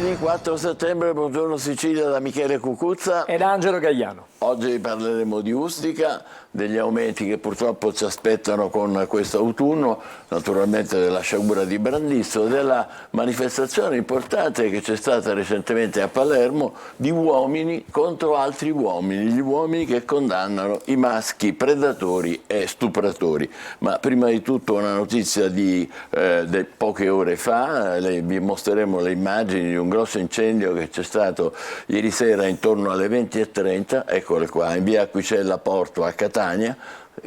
Venerdì 4 settembre, buongiorno Sicilia da Michele Cucuzza ed Angelo Gagliano. Oggi parleremo di Ustica, degli aumenti che purtroppo ci aspettano con questo autunno, naturalmente della sciagura di Brandizzo, della manifestazione importante che c'è stata recentemente a Palermo di uomini contro altri uomini, gli uomini che condannano i maschi predatori e stupratori. Ma prima di tutto una notizia di poche ore fa, vi mostreremo le immagini di un grosso incendio che c'è stato ieri sera intorno alle 20:30, eccole qua, in via Aquicella Porto a Catania.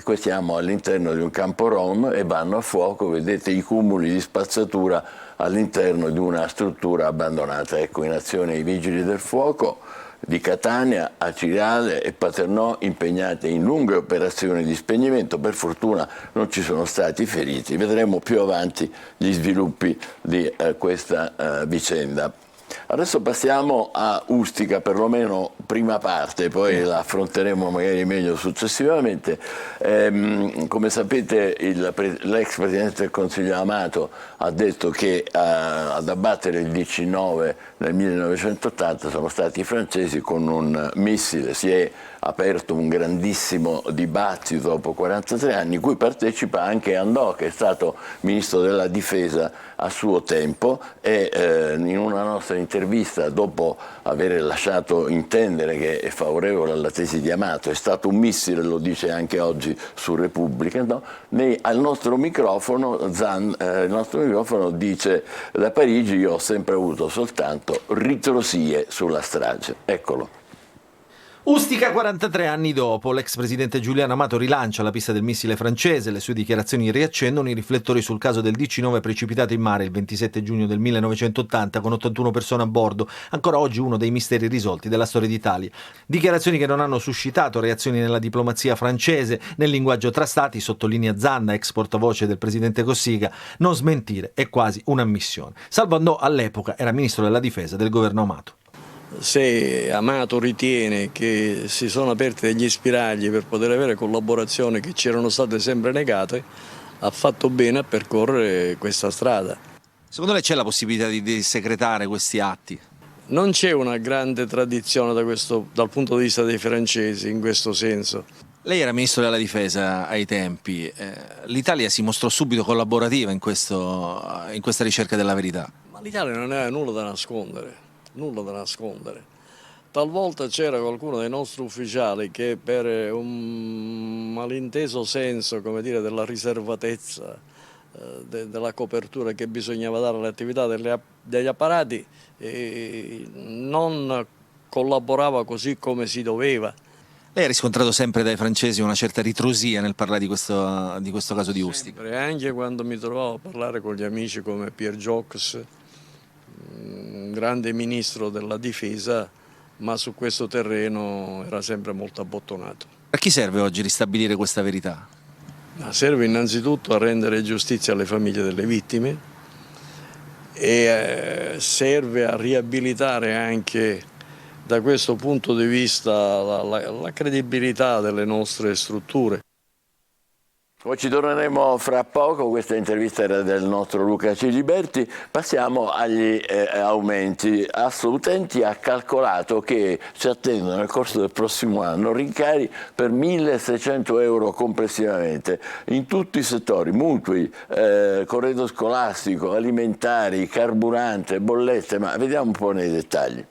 Qui siamo all'interno di un campo rom e vanno a fuoco, vedete i cumuli di spazzatura all'interno di una struttura abbandonata. Ecco in azione i vigili del fuoco di Catania, Acireale e Paternò, impegnate in lunghe operazioni di spegnimento. Per fortuna non ci sono stati feriti. Vedremo più avanti gli sviluppi di questa vicenda. Adesso passiamo a Ustica, perlomeno prima parte, poi la affronteremo magari meglio successivamente. Come sapete l'ex Presidente del Consiglio Amato ha detto che ad abbattere il DC-9 nel 1980 sono stati i francesi con un missile. Si è aperto un grandissimo dibattito dopo 43 anni, cui partecipa anche Andò, che è stato Ministro della Difesa a suo tempo, e in una nostra intervista, dopo aver lasciato intendere che è favorevole alla tesi di Amato, è stato un missile, lo dice anche oggi su Repubblica, no? Al nostro microfono, il nostro microfono dice: da Parigi io ho sempre avuto soltanto ritrosie sulla strage. Eccolo. Ustica 43 anni dopo, l'ex presidente Giuliano Amato rilancia la pista del missile francese, le sue dichiarazioni riaccendono i riflettori sul caso del DC-9 precipitato in mare il 27 giugno del 1980 con 81 persone a bordo, ancora oggi uno dei misteri risolti della storia d'Italia. Dichiarazioni che non hanno suscitato reazioni nella diplomazia francese, nel linguaggio tra stati, sottolinea Zanda, ex portavoce del presidente Cossiga, non smentire è quasi un'ammissione. Salvo Andò all'epoca era ministro della difesa del governo Amato. Se Amato ritiene che si sono aperti degli spiragli per poter avere collaborazioni che ci erano state sempre negate, ha fatto bene a percorrere questa strada. Secondo lei c'è la possibilità di segretare questi atti? Non c'è una grande tradizione dal punto di vista dei francesi in questo senso. Lei era ministro della difesa ai tempi, l'Italia si mostrò subito collaborativa in questa ricerca della verità. Ma l'Italia non aveva nulla da nascondere. Nulla da nascondere. Talvolta c'era qualcuno dei nostri ufficiali che per un malinteso senso, come dire, della riservatezza, della copertura che bisognava dare alle attività degli apparati, non collaborava così come si doveva. Lei ha riscontrato sempre dai francesi una certa ritrosia nel parlare di questo caso di Ustica? Sempre, anche quando mi trovavo a parlare con gli amici come Pierre Jox, un grande ministro della difesa, ma su questo terreno era sempre molto abbottonato. A chi serve oggi ristabilire questa verità? Serve innanzitutto a rendere giustizia alle famiglie delle vittime e serve a riabilitare anche da questo punto di vista la credibilità delle nostre strutture. Poi ci torneremo fra poco, questa intervista era del nostro Luca Ciliberti. Passiamo agli aumenti. Assoutenti ha calcolato che ci attendono nel corso del prossimo anno rincari per 1.600 euro complessivamente in tutti i settori: mutui, corredo scolastico, alimentari, carburante, bollette, ma vediamo un po' nei dettagli.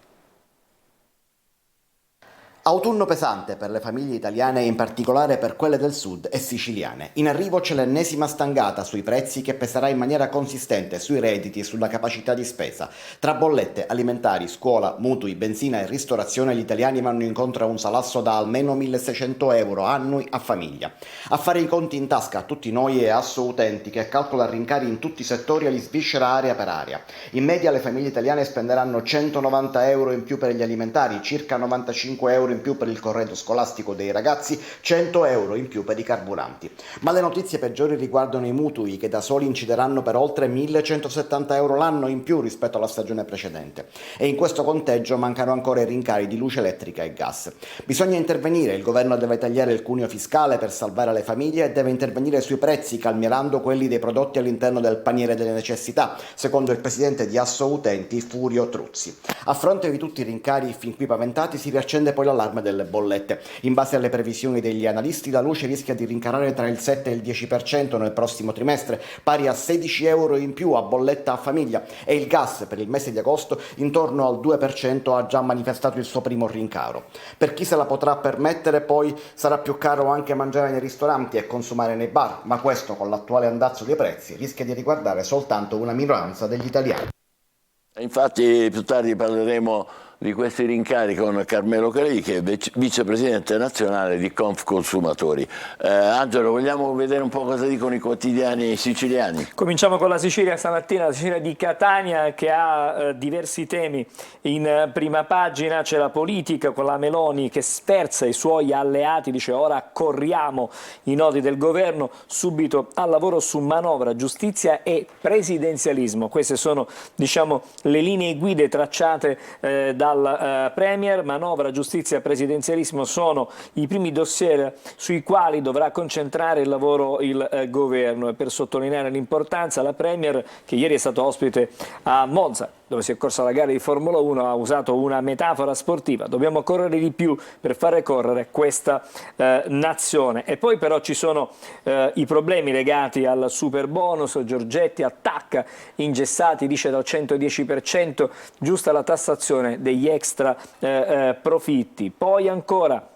Autunno pesante per le famiglie italiane e in particolare per quelle del sud e siciliane. In arrivo c'è l'ennesima stangata sui prezzi che peserà in maniera consistente sui redditi e sulla capacità di spesa. Tra bollette, alimentari, scuola, mutui, benzina e ristorazione gli italiani vanno incontro a un salasso da almeno 1.600 euro annui a famiglia. A fare i conti in tasca a tutti noi è Assoutenti, che calcola rincari in tutti i settori e li sviscera area per area. In media le famiglie italiane spenderanno 190 euro in più per gli alimentari, circa 95 euro in più per il corredo scolastico dei ragazzi, 100 euro in più per i carburanti. Ma le notizie peggiori riguardano i mutui, che da soli incideranno per oltre 1.170 euro l'anno in più rispetto alla stagione precedente. E in questo conteggio mancano ancora i rincari di luce elettrica e gas. Bisogna intervenire, il governo deve tagliare il cuneo fiscale per salvare le famiglie e deve intervenire sui prezzi, calmierando quelli dei prodotti all'interno del paniere delle necessità, secondo il presidente di Assoutenti, Furio Truzzi. A fronte di tutti i rincari fin qui paventati si riaccende poi l'allarme delle bollette. In base alle previsioni degli analisti, la luce rischia di rincarare tra il 7 e il 10% nel prossimo trimestre, pari a 16 euro in più a bolletta a famiglia, e il gas per il mese di agosto intorno al 2% ha già manifestato il suo primo rincaro. Per chi se la potrà permettere poi sarà più caro anche mangiare nei ristoranti e consumare nei bar, ma questo con l'attuale andazzo dei prezzi rischia di riguardare soltanto una minoranza degli italiani. Infatti più tardi parleremo di questi rincari con Carmelo Calì, che è vicepresidente nazionale di Confconsumatori. Angelo, vogliamo vedere un po' cosa dicono i quotidiani siciliani? Cominciamo con la Sicilia stamattina, la Sicilia di Catania, che ha diversi temi. In prima pagina c'è la politica con la Meloni che sferza i suoi alleati, dice ora corriamo i nodi del governo, subito al lavoro su manovra, giustizia e presidenzialismo. Queste sono, diciamo, le linee guide tracciate dal Premier. Manovra, giustizia e presidenzialismo sono i primi dossier sui quali dovrà concentrare il lavoro il governo, e per sottolineare l'importanza la Premier, che ieri è stato ospite a Monza dove si è corsa la gara di Formula 1, ha usato una metafora sportiva: dobbiamo correre di più per fare correre questa nazione. E poi però ci sono i problemi legati al super bonus. Giorgetti attacca ingessati, dice dal 110%, giusta la tassazione degli extra profitti. Poi ancora,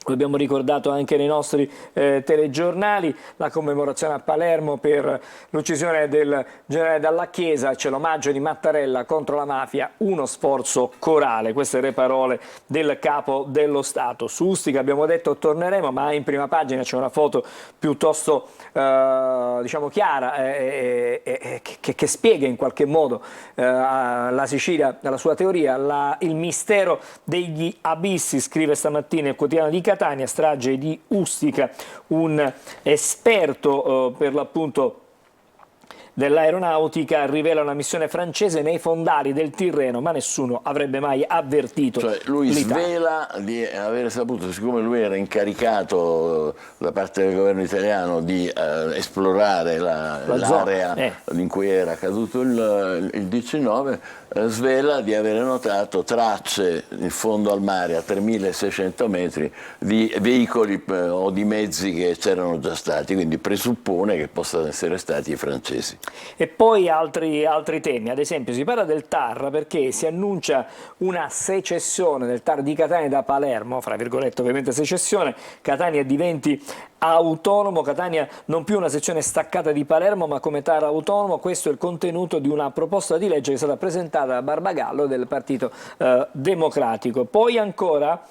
lo abbiamo ricordato anche nei nostri telegiornali, la commemorazione a Palermo per l'uccisione del generale Dalla Chiesa, c'è l'omaggio di Mattarella contro la mafia, uno sforzo corale. Queste le parole del capo dello Stato. Su Ustica abbiamo detto torneremo, ma in prima pagina c'è una foto piuttosto diciamo chiara che spiega in qualche modo la Sicilia, la sua teoria, il mistero degli abissi. Scrive stamattina il quotidiano di Catania, strage di Ustica, un esperto per l'appunto dell'aeronautica rivela una missione francese nei fondali del Tirreno, ma nessuno avrebbe mai avvertito. Cioè lui l'Italia. svela di avere saputo, siccome lui era incaricato da parte del governo italiano di esplorare l'area in cui era caduto il 19, svela di avere notato tracce in fondo al mare a 3.600 metri di veicoli o di mezzi che c'erano già stati, quindi presuppone che possano essere stati i francesi. E poi altri temi, ad esempio si parla del TAR perché si annuncia una secessione del TAR di Catania da Palermo, fra virgolette ovviamente secessione, Catania diventi autonomo, Catania non più una sezione staccata di Palermo ma come TAR autonomo. Questo è il contenuto di una proposta di legge che è stata presentata da Barbagallo del Partito Democratico. Poi ancora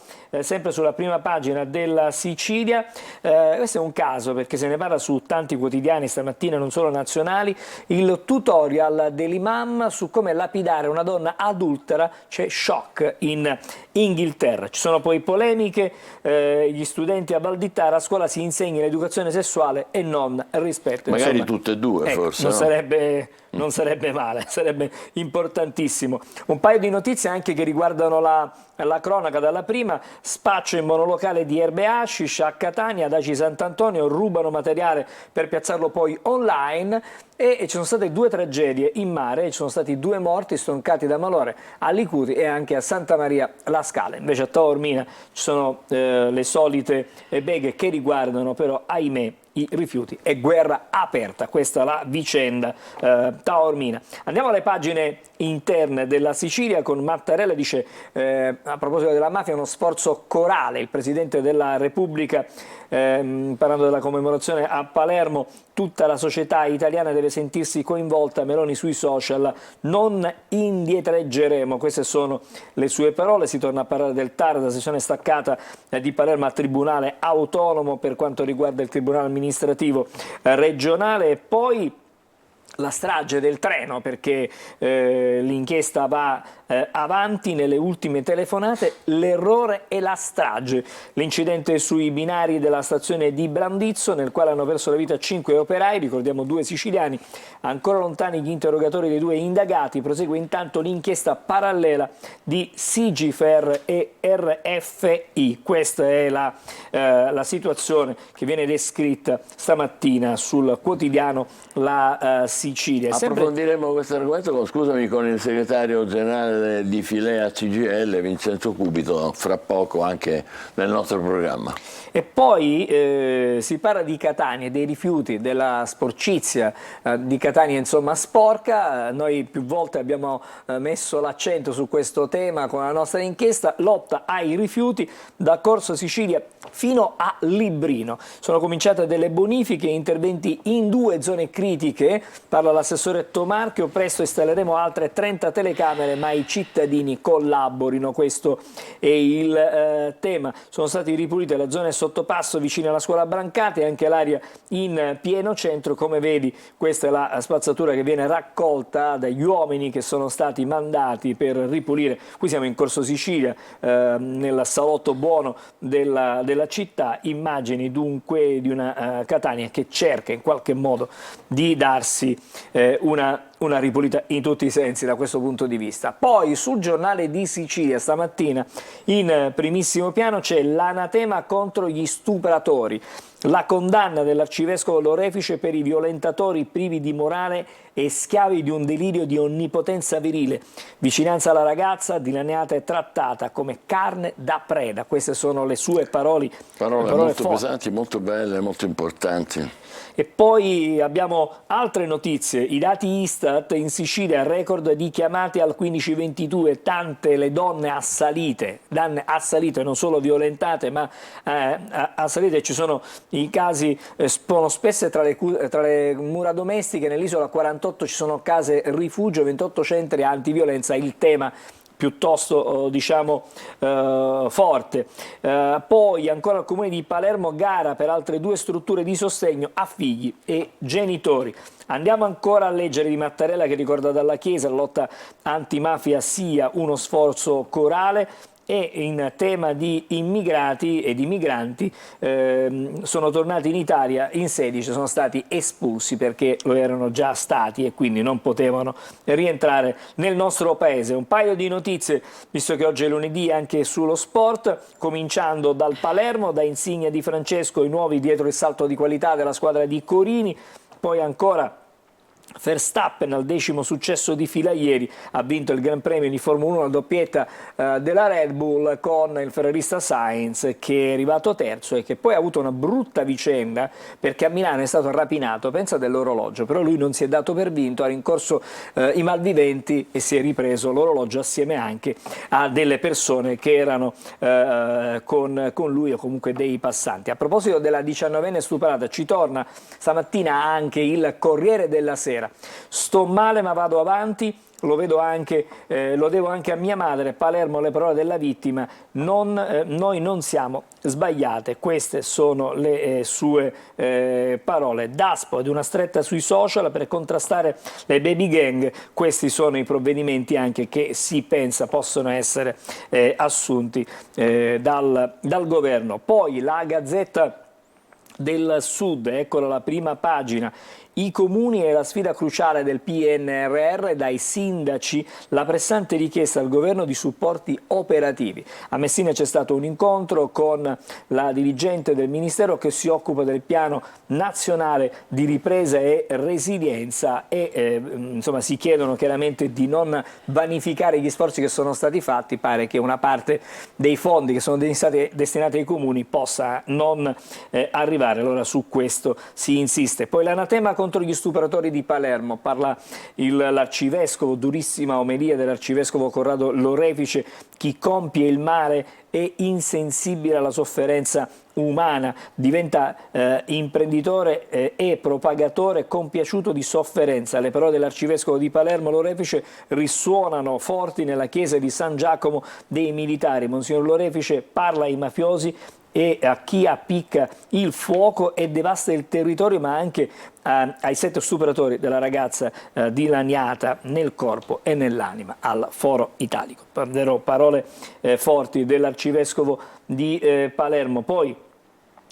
sempre sulla prima pagina della Sicilia, questo è un caso perché se ne parla su tanti quotidiani stamattina, non solo nazionali, il tutorial dell'imam su come lapidare una donna adultera, c'è shock in Inghilterra. Ci sono poi polemiche, gli studenti a Valditara, a scuola si insegna l'educazione sessuale e non rispetto. Magari insomma, tutte e due, ecco, forse. Non sarebbe male, sarebbe importantissimo. Un paio di notizie anche che riguardano la cronaca. Dalla prima, spaccio in monolocale di erbe hashish a Catania, ad Aci Sant'Antonio, rubano materiale per piazzarlo poi online, e ci sono state 2 tragedie in mare, ci sono stati 2 morti stroncati da malore a Licuti e anche a Santa Maria La Scala. Invece a Taormina ci sono le solite beghe che riguardano però, ahimè, i rifiuti. È guerra aperta, questa è la vicenda taormina. Andiamo alle pagine interne della Sicilia con Mattarella, dice a proposito della mafia uno sforzo corale. Il Presidente della Repubblica, parlando della commemorazione a Palermo, tutta la società italiana deve sentirsi coinvolta, Meloni sui social, non indietreggeremo, queste sono le sue parole. Si torna a parlare del TAR, della sezione staccata di Palermo a tribunale autonomo per quanto riguarda il tribunale amministrativo regionale. E poi la strage del treno, perché l'inchiesta va avanti nelle ultime telefonate, l'errore e la strage. L'incidente sui binari della stazione di Brandizzo, nel quale hanno perso la vita 5 operai, ricordiamo 2 siciliani, ancora lontani gli interrogatori dei 2 indagati, prosegue intanto l'inchiesta parallela di Sigifer e RFI. Questa è la situazione che viene descritta stamattina sul quotidiano La Sicilia. Approfondiremo questo argomento, scusami, con il segretario generale di Filea CGIL, Vincenzo Cubito, fra poco anche nel nostro programma. E poi si parla di Catania, dei rifiuti, della sporcizia di Catania, insomma sporca. Noi più volte abbiamo messo l'accento su questo tema con la nostra inchiesta, lotta ai rifiuti da Corso Sicilia fino a Librino. Sono cominciate delle bonifiche e interventi in 2 zone critiche, parla l'assessore Tomarchio, presto installeremo altre 30 telecamere ma i cittadini collaborino, questo è il tema. Sono stati ripulite le zone sottopasso vicine alla scuola Brancati e anche l'area in pieno centro, come vedi questa è la spazzatura che viene raccolta dagli uomini che sono stati mandati per ripulire. Qui siamo in Corso Sicilia, nel salotto buono della città, immagini dunque di una Catania che cerca in qualche modo di darsi una ripulita in tutti i sensi da questo punto di vista. Poi sul giornale di Sicilia stamattina in primissimo piano c'è l'anatema contro gli stupratori, la condanna dell'arcivescovo Lorefice per i violentatori privi di morale e schiavi di un delirio di onnipotenza virile, vicinanza alla ragazza dilaniata e trattata come carne da preda. Queste sono le sue parole molto forti, pesanti, molto belle, molto importanti. E poi abbiamo altre notizie, i dati Istat in Sicilia, record di chiamate al 1522, tante le donne assalite, non solo violentate ma assalite. Ci sono i casi, sono spesse tra le mura domestiche, nell'isola 48 ci sono case rifugio, 28 centri antiviolenza, il tema piuttosto diciamo forte. Poi ancora al comune di Palermo, gara per altre 2 strutture di sostegno a figli e genitori. Andiamo ancora a leggere di Mattarella che ricorda dalla Chiesa la lotta antimafia sia uno sforzo corale. E in tema di immigrati e di migranti sono tornati in Italia in 16, sono stati espulsi perché lo erano già stati e quindi non potevano rientrare nel nostro paese. Un paio di notizie, visto che oggi è lunedì, anche sullo sport, cominciando dal Palermo, da Insigne di Francesco, i nuovi dietro il salto di qualità della squadra di Corini, poi ancora Verstappen al 10° successo di fila ieri, ha vinto il Gran Premio di Formula 1, la doppietta della Red Bull con il ferrarista Sainz che è arrivato terzo e che poi ha avuto una brutta vicenda perché a Milano è stato rapinato, pensa dell'orologio, però lui non si è dato per vinto, ha rincorso i malviventi e si è ripreso l'orologio assieme anche a delle persone che erano con lui o comunque dei passanti. A proposito della 19enne stuprata, ci torna stamattina anche il Corriere della Sera. Sto male ma vado avanti, lo devo anche a mia madre, Palermo, le parole della vittima, noi non siamo sbagliate, queste sono le sue parole. Daspo ed una stretta sui social per contrastare le baby gang, questi sono i provvedimenti anche che si pensa possono essere assunti dal governo. Poi la Gazzetta del Sud, eccola la prima pagina. I comuni e la sfida cruciale del PNRR, dai sindaci la pressante richiesta al governo di supporti operativi. A Messina c'è stato un incontro con la dirigente del Ministero che si occupa del piano nazionale di ripresa e resilienza e insomma si chiedono chiaramente di non vanificare gli sforzi che sono stati fatti. Pare che una parte dei fondi che sono destinati ai comuni possa non arrivare, allora su questo si insiste. Poi l'anatema contro gli stupratori di Palermo, parla l'arcivescovo, durissima omelia dell'arcivescovo Corrado Lorefice, chi compie il male è insensibile alla sofferenza umana, diventa imprenditore e propagatore compiaciuto di sofferenza. Le parole dell'arcivescovo di Palermo Lorefice risuonano forti nella chiesa di San Giacomo dei Militari. Monsignor Lorefice parla ai mafiosi e a chi appicca il fuoco e devasta il territorio, ma anche ai 7 stupratori della ragazza dilaniata nel corpo e nell'anima al Foro Italico. Parole forti dell'arcivescovo di Palermo. Poi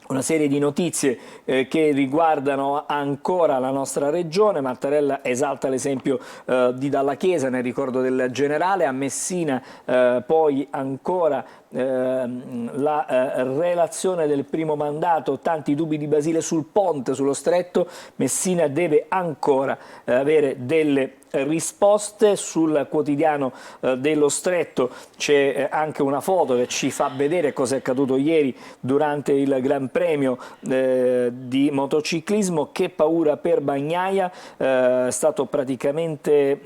una serie di notizie che riguardano ancora la nostra regione. Mattarella esalta l'esempio di Dalla Chiesa nel ricordo del generale. A Messina poi ancora la relazione del primo mandato, tanti dubbi di Basile sul ponte, sullo stretto. Messina deve ancora avere delle risposte. Sul quotidiano dello Stretto c'è anche una foto che ci fa vedere cosa è accaduto ieri durante il Gran Premio di motociclismo. Che paura per Bagnaia, è stato praticamente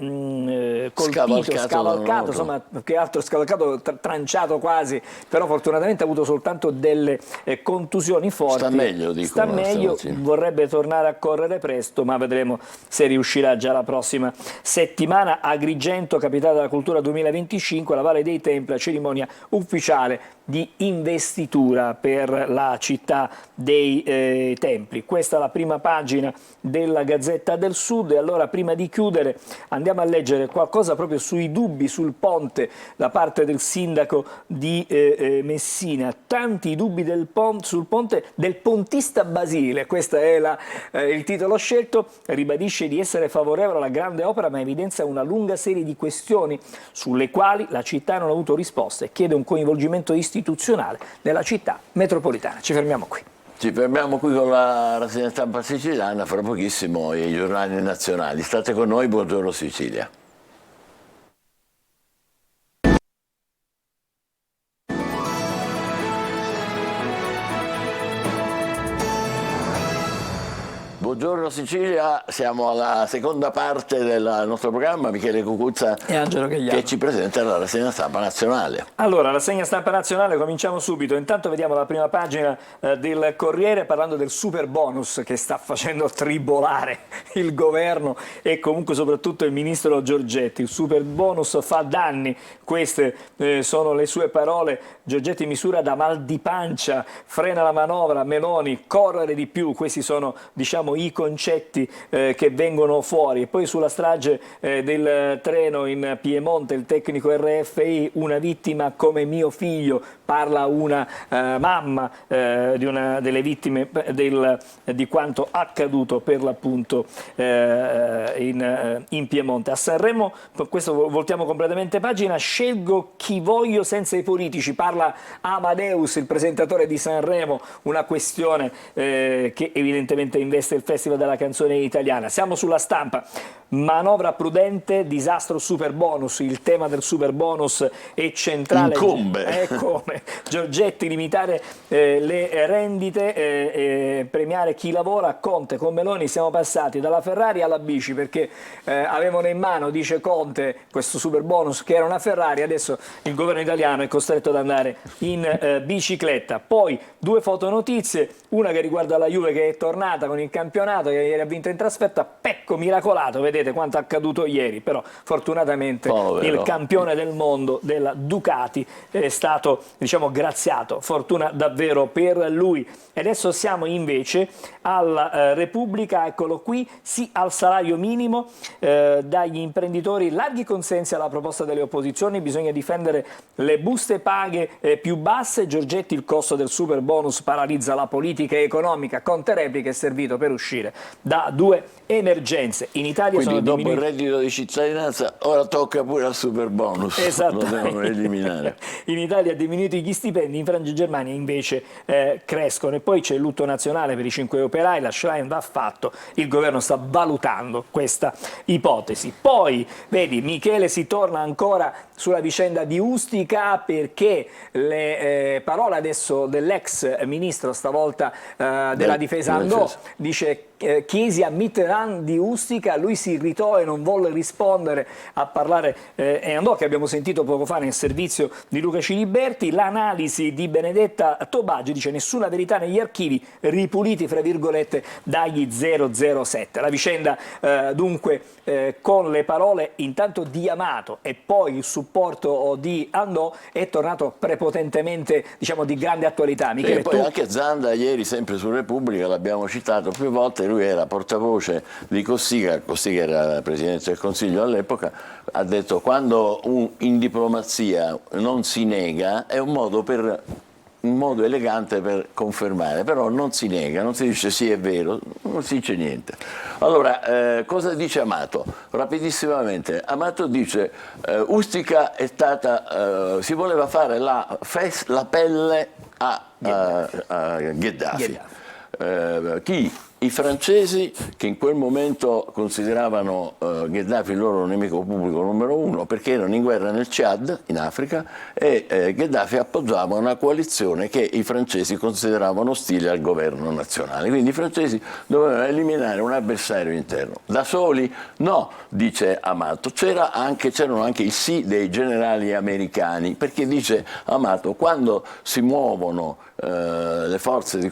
colpito, scavalcato, insomma, che altro scavalcato, tranciato quasi, però fortunatamente ha avuto soltanto delle contusioni forti. Sta meglio, dicono. Sta meglio, vorrebbe tornare a correre presto, ma vedremo se riuscirà già la prossima settimana. Agrigento, capitale della cultura 2025, la Valle dei Templi, la cerimonia ufficiale di investitura per la città dei Templi. Questa è la prima pagina della Gazzetta del Sud. E allora, prima di chiudere, andiamo a leggere qualcosa proprio sui dubbi sul ponte da parte del sindaco di Messina. Tanti dubbi sul ponte del pontista Basile, questo è il titolo scelto. Ribadisce di essere favorevole alla grande opera, ma evidenzia una lunga serie di questioni sulle quali la città non ha avuto risposte e chiede un coinvolgimento istituzionale nella città metropolitana. Ci fermiamo qui. Ci fermiamo qui con la rassegna stampa siciliana, fra pochissimo i giornali nazionali. State con noi, buongiorno Sicilia. Buongiorno Sicilia, siamo alla seconda parte del nostro programma. Michele Cucuzza e Angelo Gagliardo, che ci presenta la rassegna stampa nazionale. Allora, rassegna stampa nazionale, cominciamo subito. Intanto vediamo la prima pagina del Corriere, parlando del super bonus che sta facendo tribolare il governo e comunque soprattutto il ministro Giorgetti. Il super bonus fa danni, queste sono le sue parole. Giorgetti misura da mal di pancia, frena la manovra, Meloni correre di più. Questi sono, diciamo, i concetti che vengono fuori. E poi sulla strage del treno in Piemonte, il tecnico RFI, una vittima come mio figlio, parla una mamma di una delle vittime di quanto accaduto per l'appunto in Piemonte. A Sanremo, questo voltiamo completamente pagina, scelgo chi voglio senza i politici, parla Amadeus, il presentatore di Sanremo, una questione che evidentemente investe il Festival della canzone italiana. Siamo sulla Stampa. Manovra prudente, disastro super bonus. Il tema del super bonus è centrale. Incombe. Come Giorgetti, limitare le rendite, premiare chi lavora. Conte con Meloni siamo passati dalla Ferrari alla bici, perché avevano in mano, dice Conte, questo super bonus che era una Ferrari. Adesso il governo italiano è costretto ad andare in bicicletta. Poi due fotonotizie, una che riguarda la Juve che è tornata con il campionato, che ieri ha vinto in trasferta. Pecco miracolato, vedete quanto è accaduto ieri, però fortunatamente il campione del mondo della Ducati è stato, diciamo, graziato, fortuna davvero per lui. E adesso siamo invece alla Repubblica, eccolo qui, sì al salario minimo, dagli imprenditori larghi consensi alla proposta delle opposizioni, bisogna difendere le buste paghe più basse. Giorgetti, il costo del super bonus paralizza la politica economica. Conte replica, è servito per uscire da due emergenze. In Italia quindi sono dopo il reddito di cittadinanza ora tocca pure al super bonus. Lo devono eliminare. In Italia diminuiti gli stipendi, in Francia e Germania invece crescono. E poi c'è il lutto nazionale per i 5 operai, la Schlein va fatto, il governo sta valutando questa ipotesi. Poi vedi, Michele, si torna ancora sulla vicenda di Ustica, perché le parole adesso dell'ex ministro, stavolta della difesa Andò, dice chiesi a Mitterrand di Ustica, lui si irritò e non volle rispondere a parlare e andò, che abbiamo sentito poco fa nel servizio di Luca Ciliberti. L'analisi di Benedetta Tobagi dice: nessuna verità negli archivi, ripuliti fra virgolette dagli 007. La vicenda dunque con le parole intanto di Amato e poi il supporto di Andò è tornato prepotentemente, diciamo, di grande attualità. Michele, e poi anche Zanda ieri, sempre su Repubblica, l'abbiamo citato più volte, lui era portavoce di Cossiga era Presidente del Consiglio all'epoca, ha detto: quando in diplomazia non si nega è un modo elegante per confermare, però non si nega, non si dice sì è vero, non si dice niente. Allora, cosa dice Amato? Rapidissimamente, Amato dice Ustica è stata, si voleva fare la pelle a Gheddafi. I francesi, che in quel momento consideravano Gheddafi il loro nemico pubblico numero uno perché erano in guerra nel Chad, in Africa, e Gheddafi appoggiava una coalizione che i francesi consideravano ostile al governo nazionale. Quindi i francesi dovevano eliminare un avversario interno. Da soli? No, dice Amato. C'erano anche i sì dei generali americani, perché dice Amato, quando si muovono le forze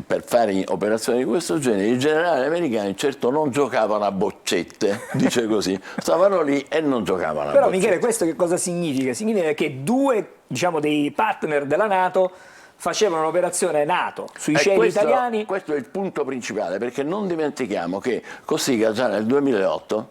per fare operazioni di questo genere, i generali americani certo non giocavano a boccette, dice così, stavano lì e non giocavano a Però boccette. Michele, questo che cosa significa? Significa che due, diciamo, dei partner della NATO facevano un'operazione NATO sui cieli italiani. Questo è il punto principale, perché non dimentichiamo che Cossiga già nel 2008,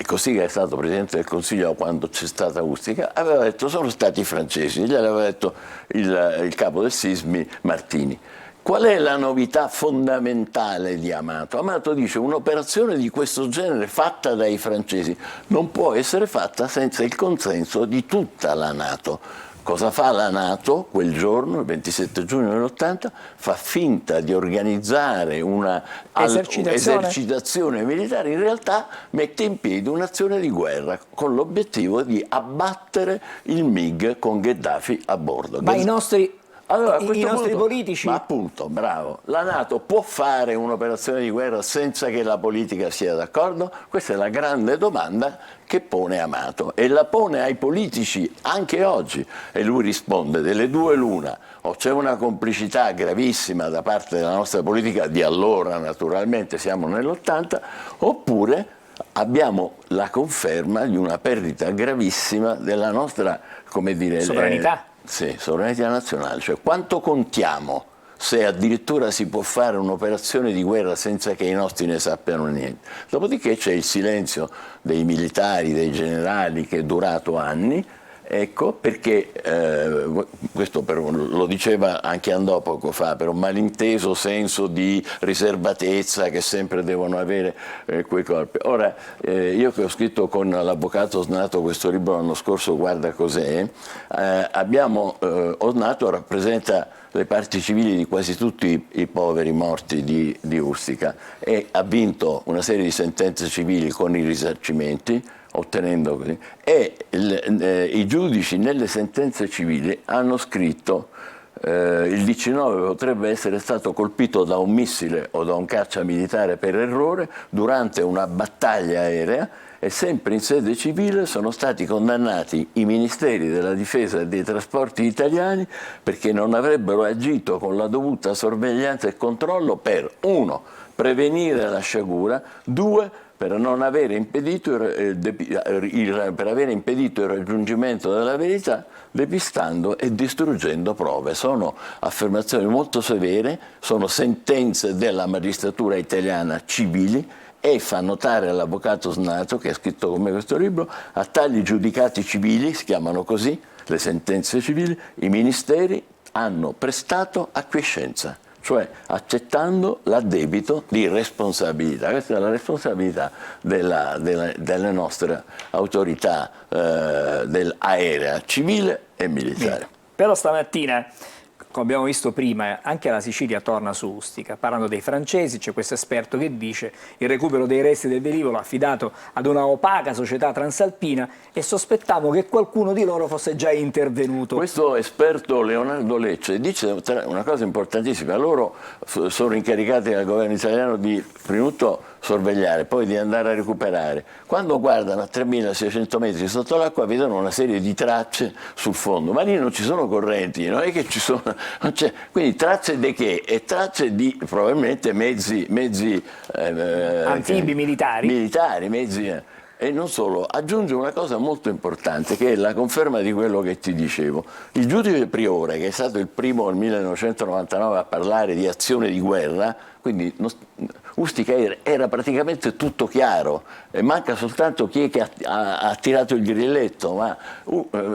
Cossiga è stato Presidente del Consiglio quando c'è stata Ustica, aveva detto sono stati i francesi, gliel'aveva detto il capo del Sismi Martini. Qual è la novità fondamentale di Amato? Amato dice un'operazione di questo genere fatta dai francesi non può essere fatta senza il consenso di tutta la NATO. Cosa fa la NATO quel giorno, il 27 giugno dell'80? Fa finta di organizzare una esercitazione militare, in realtà mette in piedi un'azione di guerra con l'obiettivo di abbattere il MiG con Gheddafi a bordo. Ma i nostri I politici... Ma appunto, bravo, la NATO può fare un'operazione di guerra senza che la politica sia d'accordo? Questa è la grande domanda che pone Amato e la pone ai politici anche oggi, e lui risponde delle due l'una: o c'è una complicità gravissima da parte della nostra politica di allora, naturalmente siamo nell'80, oppure abbiamo la conferma di una perdita gravissima della nostra, come dire, sovranità. Sì, sovranità nazionale, cioè quanto contiamo se addirittura si può fare un'operazione di guerra senza che i nostri ne sappiano niente. Dopodiché c'è il silenzio dei militari, dei generali, che è durato anni. Ecco perché, questo lo diceva anche Andò poco fa, per un malinteso senso di riservatezza che sempre devono avere quei corpi. Ora, io che ho scritto con l'avvocato Osnato questo libro l'anno scorso, Guarda cos'è, Osnato rappresenta le parti civili di quasi tutti i poveri morti di Ustica e ha vinto una serie di sentenze civili con i risarcimenti, ottenendo così, e i giudici nelle sentenze civili hanno scritto il 19 potrebbe essere stato colpito da un missile o da un caccia militare per errore durante una battaglia aerea, e sempre in sede civile sono stati condannati i ministeri della difesa e dei trasporti italiani perché non avrebbero agito con la dovuta sorveglianza e controllo per 1. prevenire la sciagura, 2. per aver impedito il raggiungimento della verità, depistando e distruggendo prove. Sono affermazioni molto severe, sono sentenze della magistratura italiana civili, e fa notare all'avvocato Osnato, che ha scritto con me questo libro, a tali giudicati civili, si chiamano così, le sentenze civili, i ministeri hanno prestato acquiescenza, cioè accettando l'addebito di responsabilità. Questa è la responsabilità delle nostre autorità aerea, civile e militare. Però stamattina, come abbiamo visto prima, anche la Sicilia torna su Ustica. Parlando dei francesi, c'è questo esperto che dice il recupero dei resti del velivolo affidato ad una opaca società transalpina e sospettavo che qualcuno di loro fosse già intervenuto. Questo esperto Leonardo Lecce dice una cosa importantissima: loro sono incaricati dal governo italiano di, prima di tutto, sorvegliare, poi di andare a recuperare. Quando guardano a 3600 metri sotto l'acqua vedono una serie di tracce sul fondo, ma lì non ci sono correnti, non è che ci sono, non c'è, quindi tracce di che? E tracce di probabilmente mezzi anfibi militari, mezzi. E non solo, aggiunge una cosa molto importante, che è la conferma di quello che ti dicevo. Il giudice Priore, che è stato il primo nel 1999 a parlare di azione di guerra, quindi Ustica era praticamente tutto chiaro, e manca soltanto chi è che ha tirato il grilletto, ma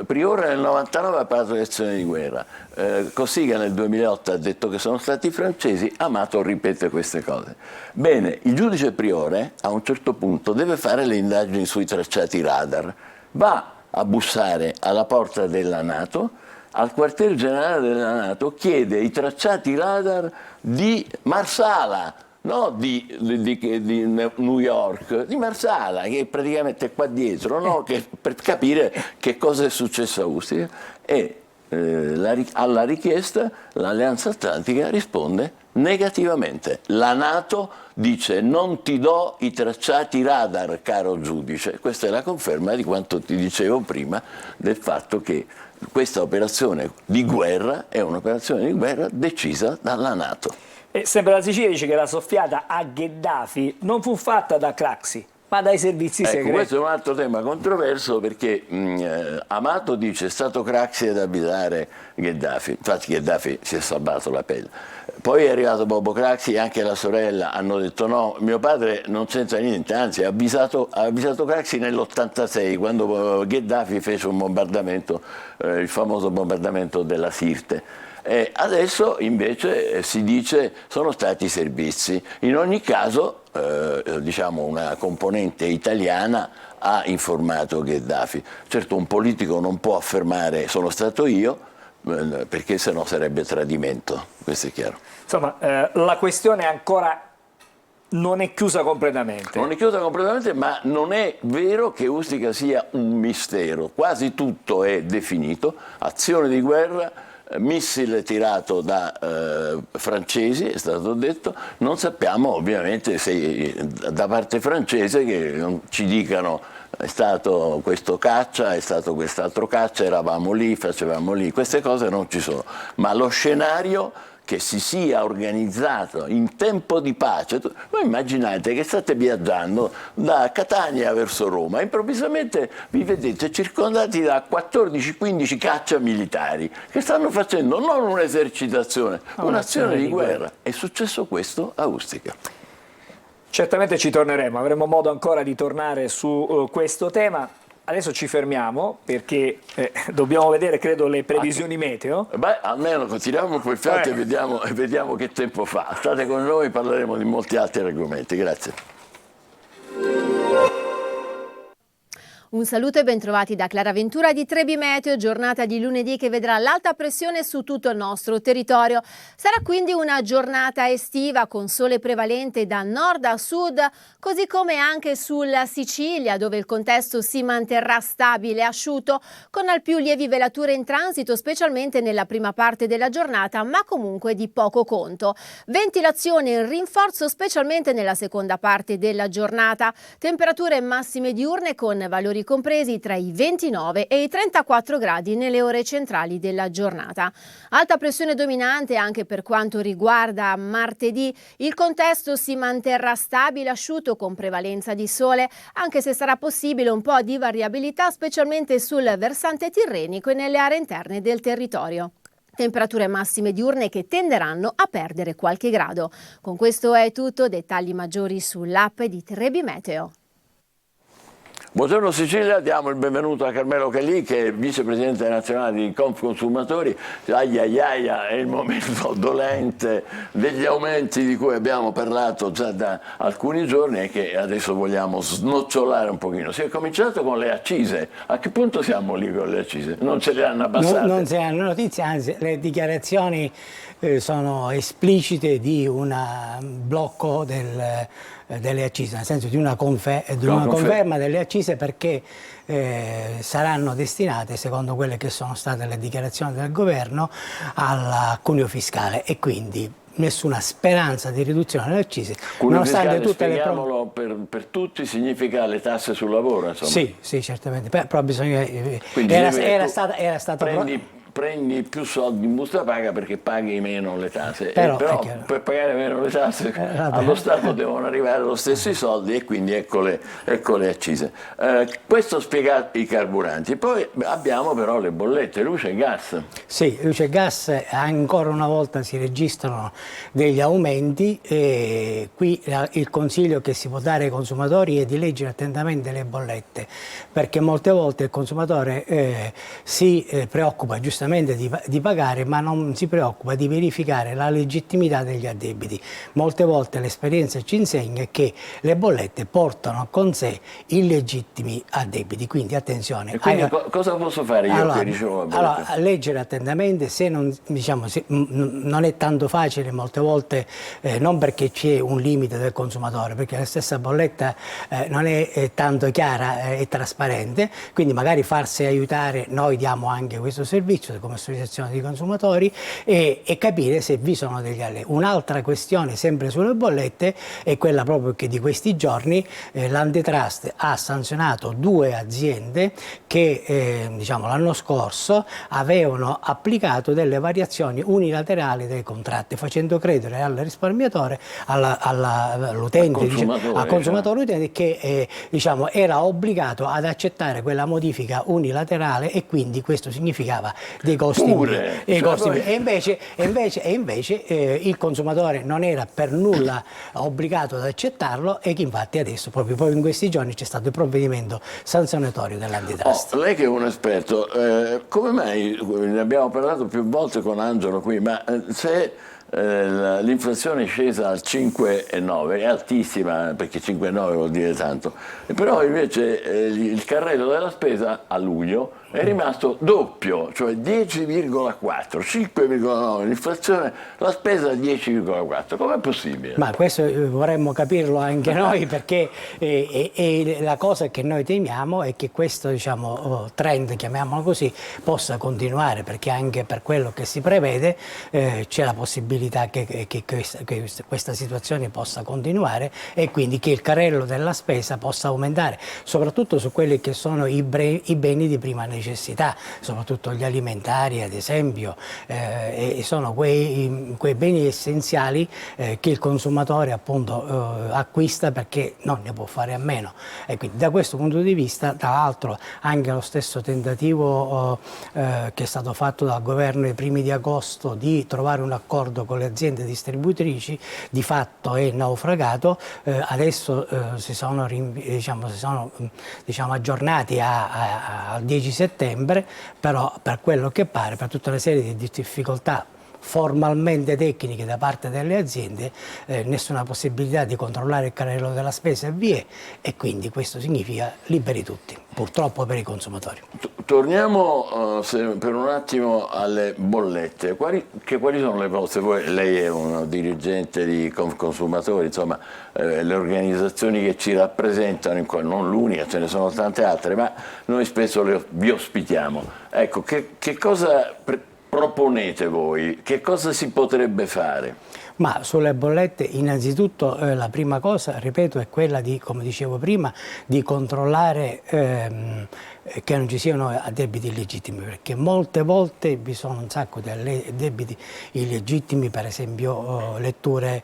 Priore nel 1999 ha parlato di azione di guerra, Cossiga nel 2008 ha detto che sono stati i francesi, Amato ripete queste cose. Bene, il giudice Priore a un certo punto deve fare le indagini sui tracciati radar, va a bussare alla porta della NATO, al quartier generale della NATO, chiede i tracciati radar di Marsala, no di New York, di Marsala, che è praticamente qua dietro, no? Per capire che cosa è successo a Ustica. E alla richiesta l'Alleanza Atlantica risponde negativamente. La NATO dice: non ti do i tracciati radar, caro giudice. Questa è la conferma di quanto ti dicevo prima, del fatto che questa operazione di guerra è un'operazione di guerra decisa dalla NATO. E sempre la Sicilia dice che la soffiata a Gheddafi non fu fatta da Craxi, ma dai servizi segreti. Questo è un altro tema controverso, perché Amato dice è stato Craxi ad avvisare Gheddafi. Infatti Gheddafi si è salvato la pelle. Poi è arrivato Bobo Craxi e anche la sorella hanno detto no, mio padre non c'entra niente, anzi ha avvisato Craxi nell'86 quando Gheddafi fece un bombardamento, il famoso bombardamento della Sirte. Adesso invece si dice sono stati i servizi. In ogni caso diciamo una componente italiana ha informato Gheddafi. Certo, un politico non può affermare sono stato io, perché sennò sarebbe tradimento, questo è chiaro. Insomma, la questione ancora non è chiusa completamente. Non è chiusa completamente, ma non è vero che Ustica sia un mistero. Quasi tutto è definito: azione di guerra, missile tirato da francesi, è stato detto. Non sappiamo ovviamente se da parte francese che non ci dicano è stato questo caccia, è stato quest'altro caccia, eravamo lì, facevamo lì, queste cose non ci sono. Ma lo scenario che si sia organizzato in tempo di pace, voi immaginate che state viaggiando da Catania verso Roma, improvvisamente vi vedete circondati da 14-15 caccia militari che stanno facendo non un'esercitazione, un'azione di guerra. È successo questo a Ustica. Certamente ci torneremo, avremo modo ancora di tornare su questo tema. Adesso ci fermiamo perché dobbiamo vedere, credo, le previsioni meteo. Beh, almeno continuiamo quel fatto e vediamo che tempo fa. State con noi, parleremo di molti altri argomenti. Grazie. Un saluto e bentrovati da Clara Ventura di Trebi Meteo, giornata di lunedì che vedrà l'alta pressione su tutto il nostro territorio. Sarà quindi una giornata estiva con sole prevalente da nord a sud, così come anche sulla Sicilia, dove il contesto si manterrà stabile e asciutto, con al più lievi velature in transito, specialmente nella prima parte della giornata, ma comunque di poco conto. Ventilazione in rinforzo, specialmente nella seconda parte della giornata. Temperature massime diurne con valori compresi tra i 29 e i 34 gradi nelle ore centrali della giornata. Alta pressione dominante anche per quanto riguarda martedì. Il contesto si manterrà stabile, asciutto con prevalenza di sole, anche se sarà possibile un po' di variabilità, specialmente sul versante tirrenico e nelle aree interne del territorio. Temperature massime diurne che tenderanno a perdere qualche grado. Con questo è tutto, dettagli maggiori sull'app di Trebi Meteo. Buongiorno Sicilia, diamo il benvenuto a Carmelo Calì che è vicepresidente nazionale di Confconsumatori. È il momento dolente degli aumenti di cui abbiamo parlato già da alcuni giorni e che adesso vogliamo snocciolare un pochino. Si è cominciato con le accise, a che punto siamo lì con le accise? Non ce le hanno abbassate? Non se ne hanno notizie, anzi le dichiarazioni sono esplicite di un blocco delle accise, nel senso di una conferma delle accise, perché saranno destinate, secondo quelle che sono state le dichiarazioni del governo, al cuneo fiscale e quindi nessuna speranza di riduzione delle accise. Cuneo fiscale, spieghiamolo per tutti, significa le tasse sul lavoro, insomma. Sì, certamente, però bisogna... Era stato prendi più soldi in busta paga perché paghi meno le tasse, però per pagare meno le tasse allo Stato devono arrivare lo stesso i soldi e quindi ecco le accise. Questo spiega i carburanti. Poi abbiamo però le bollette, luce e gas. Sì, luce e gas ancora una volta si registrano degli aumenti e qui il consiglio che si può dare ai consumatori è di leggere attentamente le bollette, perché molte volte il consumatore si preoccupa giustamente di pagare, ma non si preoccupa di verificare la legittimità degli addebiti. Molte volte l'esperienza ci insegna che le bollette portano con sé illegittimi addebiti, quindi attenzione. E quindi cosa posso fare io che ricevo la bolletta? Allora, leggere attentamente, se non è tanto facile molte volte, non perché c'è un limite del consumatore, perché la stessa bolletta non è tanto chiara e trasparente, quindi magari farsi aiutare, noi diamo anche questo servizio come associazione di consumatori, e capire se vi sono degli allegati. Un'altra questione sempre sulle bollette è quella proprio che di questi giorni l'Antitrust ha sanzionato 2 aziende che l'anno scorso avevano applicato delle variazioni unilaterali dei contratti, facendo credere al risparmiatore, all'utente, al consumatore utente, che era obbligato ad accettare quella modifica unilaterale e quindi questo significava dei costi e invece il consumatore non era per nulla obbligato ad accettarlo, e che infatti adesso proprio in questi giorni c'è stato il provvedimento sanzionatorio dell'Antitrust. Lei che è un esperto, come mai, ne abbiamo parlato più volte con Angelo qui, ma se l'inflazione è scesa al 5,9, è altissima perché 5,9 vuol dire tanto, però invece il carrello della spesa a luglio è rimasto doppio, cioè 10,4, 5,9 l'inflazione, la spesa 10,4. Com'è possibile? Ma questo vorremmo capirlo anche noi, perché la cosa che noi temiamo è che questo trend, chiamiamolo così, possa continuare, perché anche per quello che si prevede c'è la possibilità che questa situazione possa continuare e quindi che il carrello della spesa possa aumentare, soprattutto su quelli che sono i beni di prima necessità, soprattutto gli alimentari ad esempio, e sono quei beni essenziali che il consumatore appunto acquista perché non ne può fare a meno, e quindi da questo punto di vista, tra l'altro, anche lo stesso tentativo che è stato fatto dal governo ai primi di agosto di trovare un accordo con le aziende distributrici di fatto è naufragato. Adesso si sono aggiornati al 10 settembre, però per quello che pare, per tutta una serie di difficoltà formalmente tecniche da parte delle aziende, nessuna possibilità di controllare il carrello della spesa e via, e quindi questo significa liberi tutti, purtroppo per i consumatori. Torniamo per un attimo alle bollette. Quali sono le vostre? Lei è un dirigente di Consumatori, insomma, le organizzazioni che ci rappresentano, non l'unica, ce ne sono tante altre, ma noi spesso vi ospitiamo. Ecco, che cosa proponete voi? Che cosa si potrebbe fare? Ma sulle bollette innanzitutto la prima cosa, ripeto, è quella di, come dicevo prima, di controllare che non ci siano addebiti illegittimi, perché molte volte vi sono un sacco di addebiti illegittimi, per esempio letture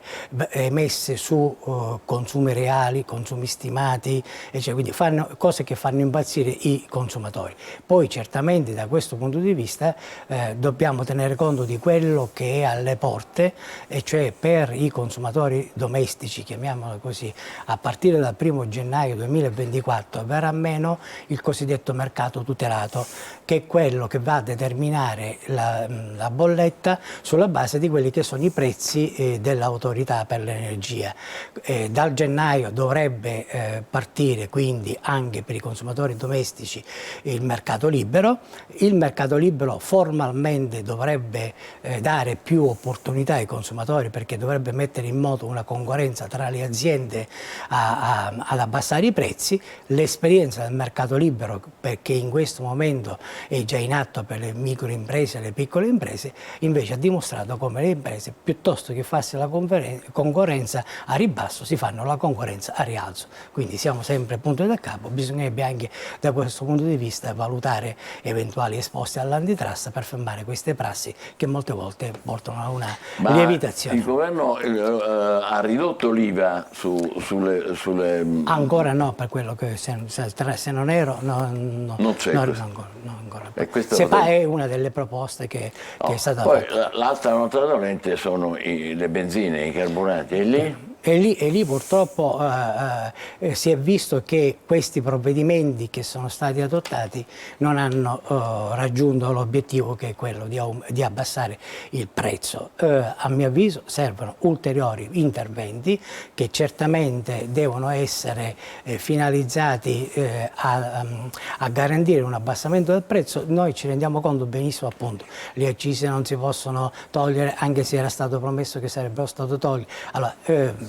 emesse su consumi reali, consumi stimati, cioè, quindi cose che fanno impazzire i consumatori. Poi certamente da questo punto di vista dobbiamo tenere conto di quello che è alle porte, e cioè che per i consumatori domestici, chiamiamolo così, a partire dal 1 gennaio 2024 verrà meno il cosiddetto mercato tutelato, che è quello che va a determinare la bolletta sulla base di quelli che sono i prezzi dell'autorità per l'energia. Dal gennaio dovrebbe partire quindi anche per i consumatori domestici il mercato libero. Il mercato libero formalmente dovrebbe dare più opportunità ai consumatori, perché dovrebbe mettere in moto una concorrenza tra le aziende ad abbassare i prezzi. L'esperienza del mercato libero, perché in questo momento è già in atto per le microimprese e le piccole imprese, invece ha dimostrato come le imprese, piuttosto che farsi la concorrenza a ribasso, si fanno la concorrenza a rialzo. Quindi siamo sempre punto da capo, bisognerebbe anche da questo punto di vista valutare eventuali esposti all'antitrust per fermare queste prassi che molte volte portano a una lievitazione. Il governo ha ridotto l'IVA sulle... Ancora no, per quello che se non ero non c'è ancora. SEPA è una delle proposte che è stata poi fatta. l'altra nota dolente sono le benzine, i carburanti, e lì? E lì purtroppo si è visto che questi provvedimenti che sono stati adottati non hanno raggiunto l'obiettivo, che è quello di abbassare il prezzo. A mio avviso servono ulteriori interventi che certamente devono essere finalizzati a garantire un abbassamento del prezzo. Noi ci rendiamo conto benissimo, appunto, le accise non si possono togliere, anche se era stato promesso che sarebbero state tolte. Allora,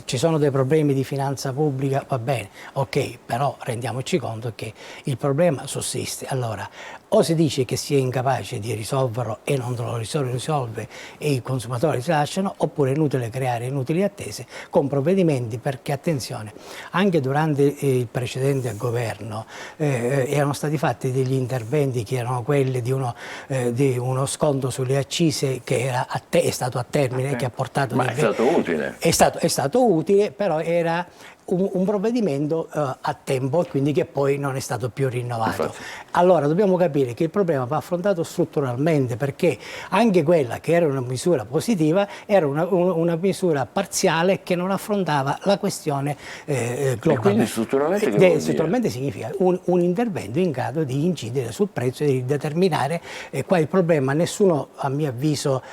ci sono dei problemi di finanza pubblica, va bene, ok, però rendiamoci conto che il problema sussiste. Allora, o si dice che si è incapace di risolverlo e non lo risolve e i consumatori si lasciano, oppure è inutile creare inutili attese con provvedimenti, perché attenzione, anche durante il precedente governo erano stati fatti degli interventi che erano quelli di uno sconto sulle accise che è stato a termine, che ha portato... Ma è stato utile. È stato utile, però era un provvedimento a tempo, quindi che poi non è stato più rinnovato. Infatti. Allora dobbiamo capire che il problema va affrontato strutturalmente, perché anche quella che era una misura positiva era una misura parziale che non affrontava la questione globale. E quindi strutturalmente che vuol dire? Strutturalmente significa un intervento in grado di incidere sul prezzo e di determinare qual è il problema. Nessuno, a mio avviso,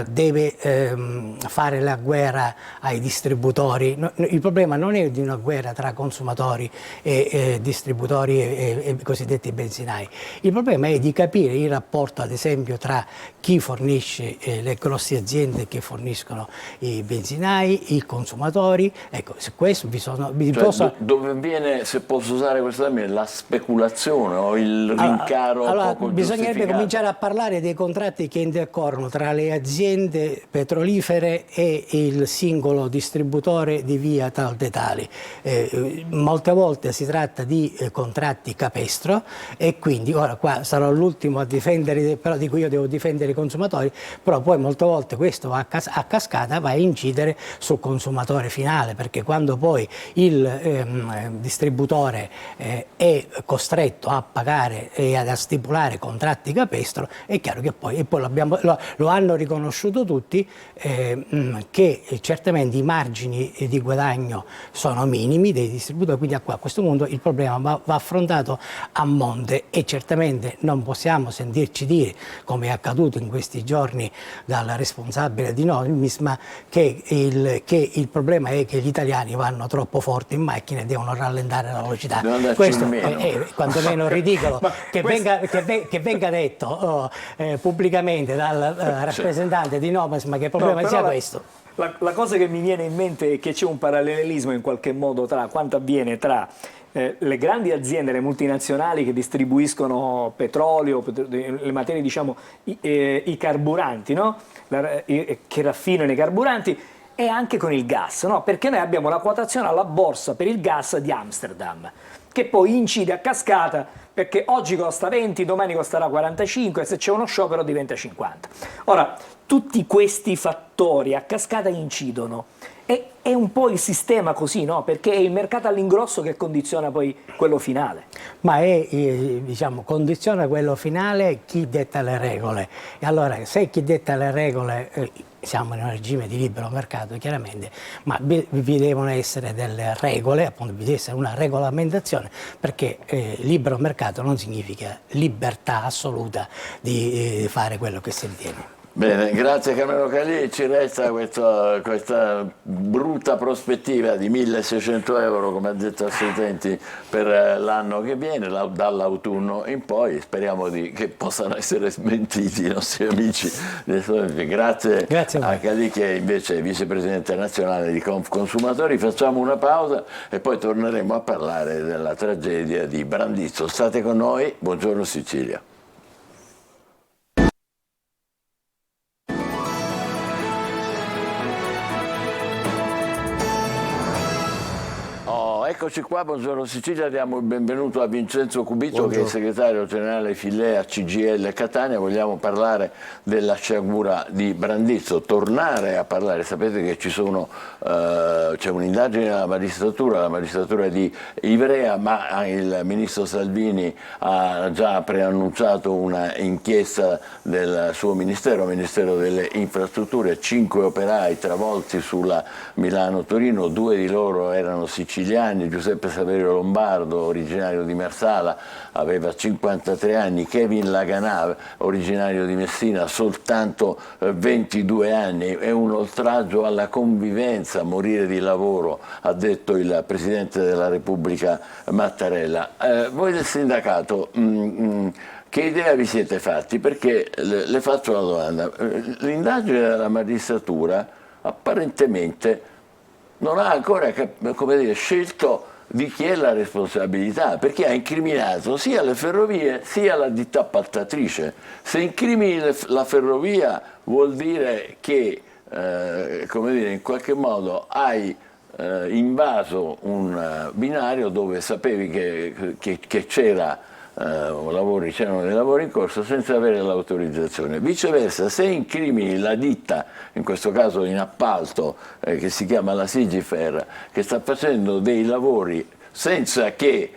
deve fare la guerra ai distributori. Il problema non è di una guerra tra consumatori e distributori e cosiddetti benzinai. Il problema è di capire il rapporto, ad esempio, tra chi fornisce le grosse aziende che forniscono i benzinai, i consumatori. Ecco, su questo dove viene, se posso usare questo termine, la speculazione o il rincaro poco bisognerebbe giustificato. cominciare a parlare dei contratti che intercorrono tra le aziende petrolifere e il singolo distributore di via tal dei tali. Molte volte si tratta di contratti capestro, e quindi ora qua sarò l'ultimo a difendere, però dico io devo difendere i consumatori, però poi molte volte questo a cascata va a incidere sul consumatore finale, perché quando poi il distributore è costretto a pagare e a stipulare contratti capestro, è chiaro che poi lo hanno riconosciuto tutti, che certamente i margini di guadagno sono minimi dei distributori, quindi a questo punto il problema va affrontato a monte, e certamente non possiamo sentirci dire, come è accaduto in questi giorni dal responsabile di Nomisma, che il problema è che gli italiani vanno troppo forti in macchina e devono rallentare la velocità. Questo è quantomeno ridicolo che venga detto pubblicamente dal rappresentante di Nomisma, che il problema sia questo. La cosa che mi viene in mente è che c'è un parallelismo in qualche modo tra quanto avviene tra le grandi aziende, le multinazionali che distribuiscono petrolio, le materie, diciamo, i carburanti, no? Che raffinano i carburanti, e anche con il gas, no? Perché noi abbiamo la quotazione alla borsa per il gas di Amsterdam, che poi incide a cascata, perché oggi costa 20, domani costerà 45, e se c'è uno sciopero diventa 50. Ora, tutti questi fattori a cascata incidono, È un po' il sistema così, no? Perché è il mercato all'ingrosso che condiziona poi quello finale. Ma diciamo, condiziona quello finale chi detta le regole. E allora, se chi detta le regole, siamo in un regime di libero mercato chiaramente, ma vi devono essere delle regole, appunto vi deve essere una regolamentazione, perché libero mercato non significa libertà assoluta di fare quello che si ritiene. Bene, grazie Carmelo Calì, ci resta questa brutta prospettiva di 1.600 euro, come ha detto Assolutenti, per l'anno che viene, dall'autunno in poi. Speriamo che possano essere smentiti i nostri amici. Grazie a Calì, che è invece vicepresidente nazionale di Consumatori. Facciamo una pausa e poi torneremo a parlare della tragedia di Brandizzo. State con noi, buongiorno Sicilia. Eccoci qua, buongiorno Sicilia, diamo il benvenuto a Vincenzo Cubito, che è il segretario generale Filea CGIL Catania. Vogliamo parlare della sciagura di Brandizzo, tornare a parlare. Sapete che c'è un'indagine alla magistratura di Ivrea, ma il ministro Salvini ha già preannunciato una inchiesta del suo Ministero delle Infrastrutture. 5 operai travolti sulla Milano-Torino, 2 di loro erano siciliani. Giuseppe Saverio Lombardo, originario di Marsala, aveva 53 anni, Kevin Laganà, originario di Messina, soltanto 22 anni. È un oltraggio alla convivenza, morire di lavoro, ha detto il Presidente della Repubblica Mattarella. Voi del sindacato, che idea vi siete fatti? Perché le faccio una domanda. L'indagine della magistratura apparentemente non ha ancora scelto di chi è la responsabilità, perché ha incriminato sia le ferrovie sia la ditta appaltatrice. Se incrimini la ferrovia vuol dire che in qualche modo hai invaso un binario dove sapevi che c'erano dei lavori in corso senza avere l'autorizzazione. Viceversa, se incrimini la ditta, in questo caso in appalto, che si chiama la Sigifer, che sta facendo dei lavori senza che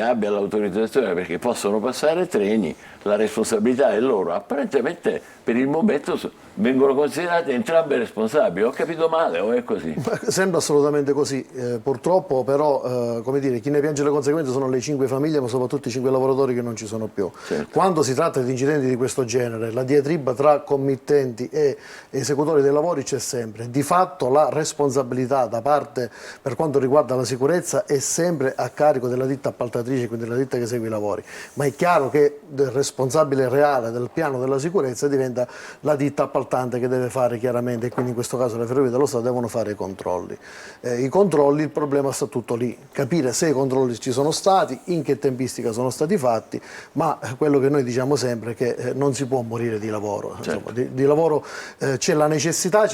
abbia l'autorizzazione, perché possono passare treni, la responsabilità è loro. Apparentemente per il momento vengono considerate entrambe responsabili. Ho capito male o è così? Sembra assolutamente così. Purtroppo però chi ne piange le conseguenze sono le 5 famiglie, ma soprattutto i 5 lavoratori che non ci sono più. Certo. Quando si tratta di incidenti di questo genere, la diatriba tra committenti e esecutori dei lavori c'è sempre. Di fatto la responsabilità da parte, per quanto riguarda la sicurezza, è sempre a carico della ditta appaltatrice, quindi della ditta che segue i lavori. Ma è chiaro che il responsabile reale del piano della sicurezza diventa la ditta appaltante, che deve fare chiaramente, e quindi in questo caso le Ferrovie dello Stato devono fare i controlli. I controlli, il problema sta tutto lì, capire se i controlli ci sono stati, in che tempistica sono stati fatti, ma quello che noi diciamo sempre è che non si può morire di lavoro. Certo. Insomma, di lavoro c'è la necessità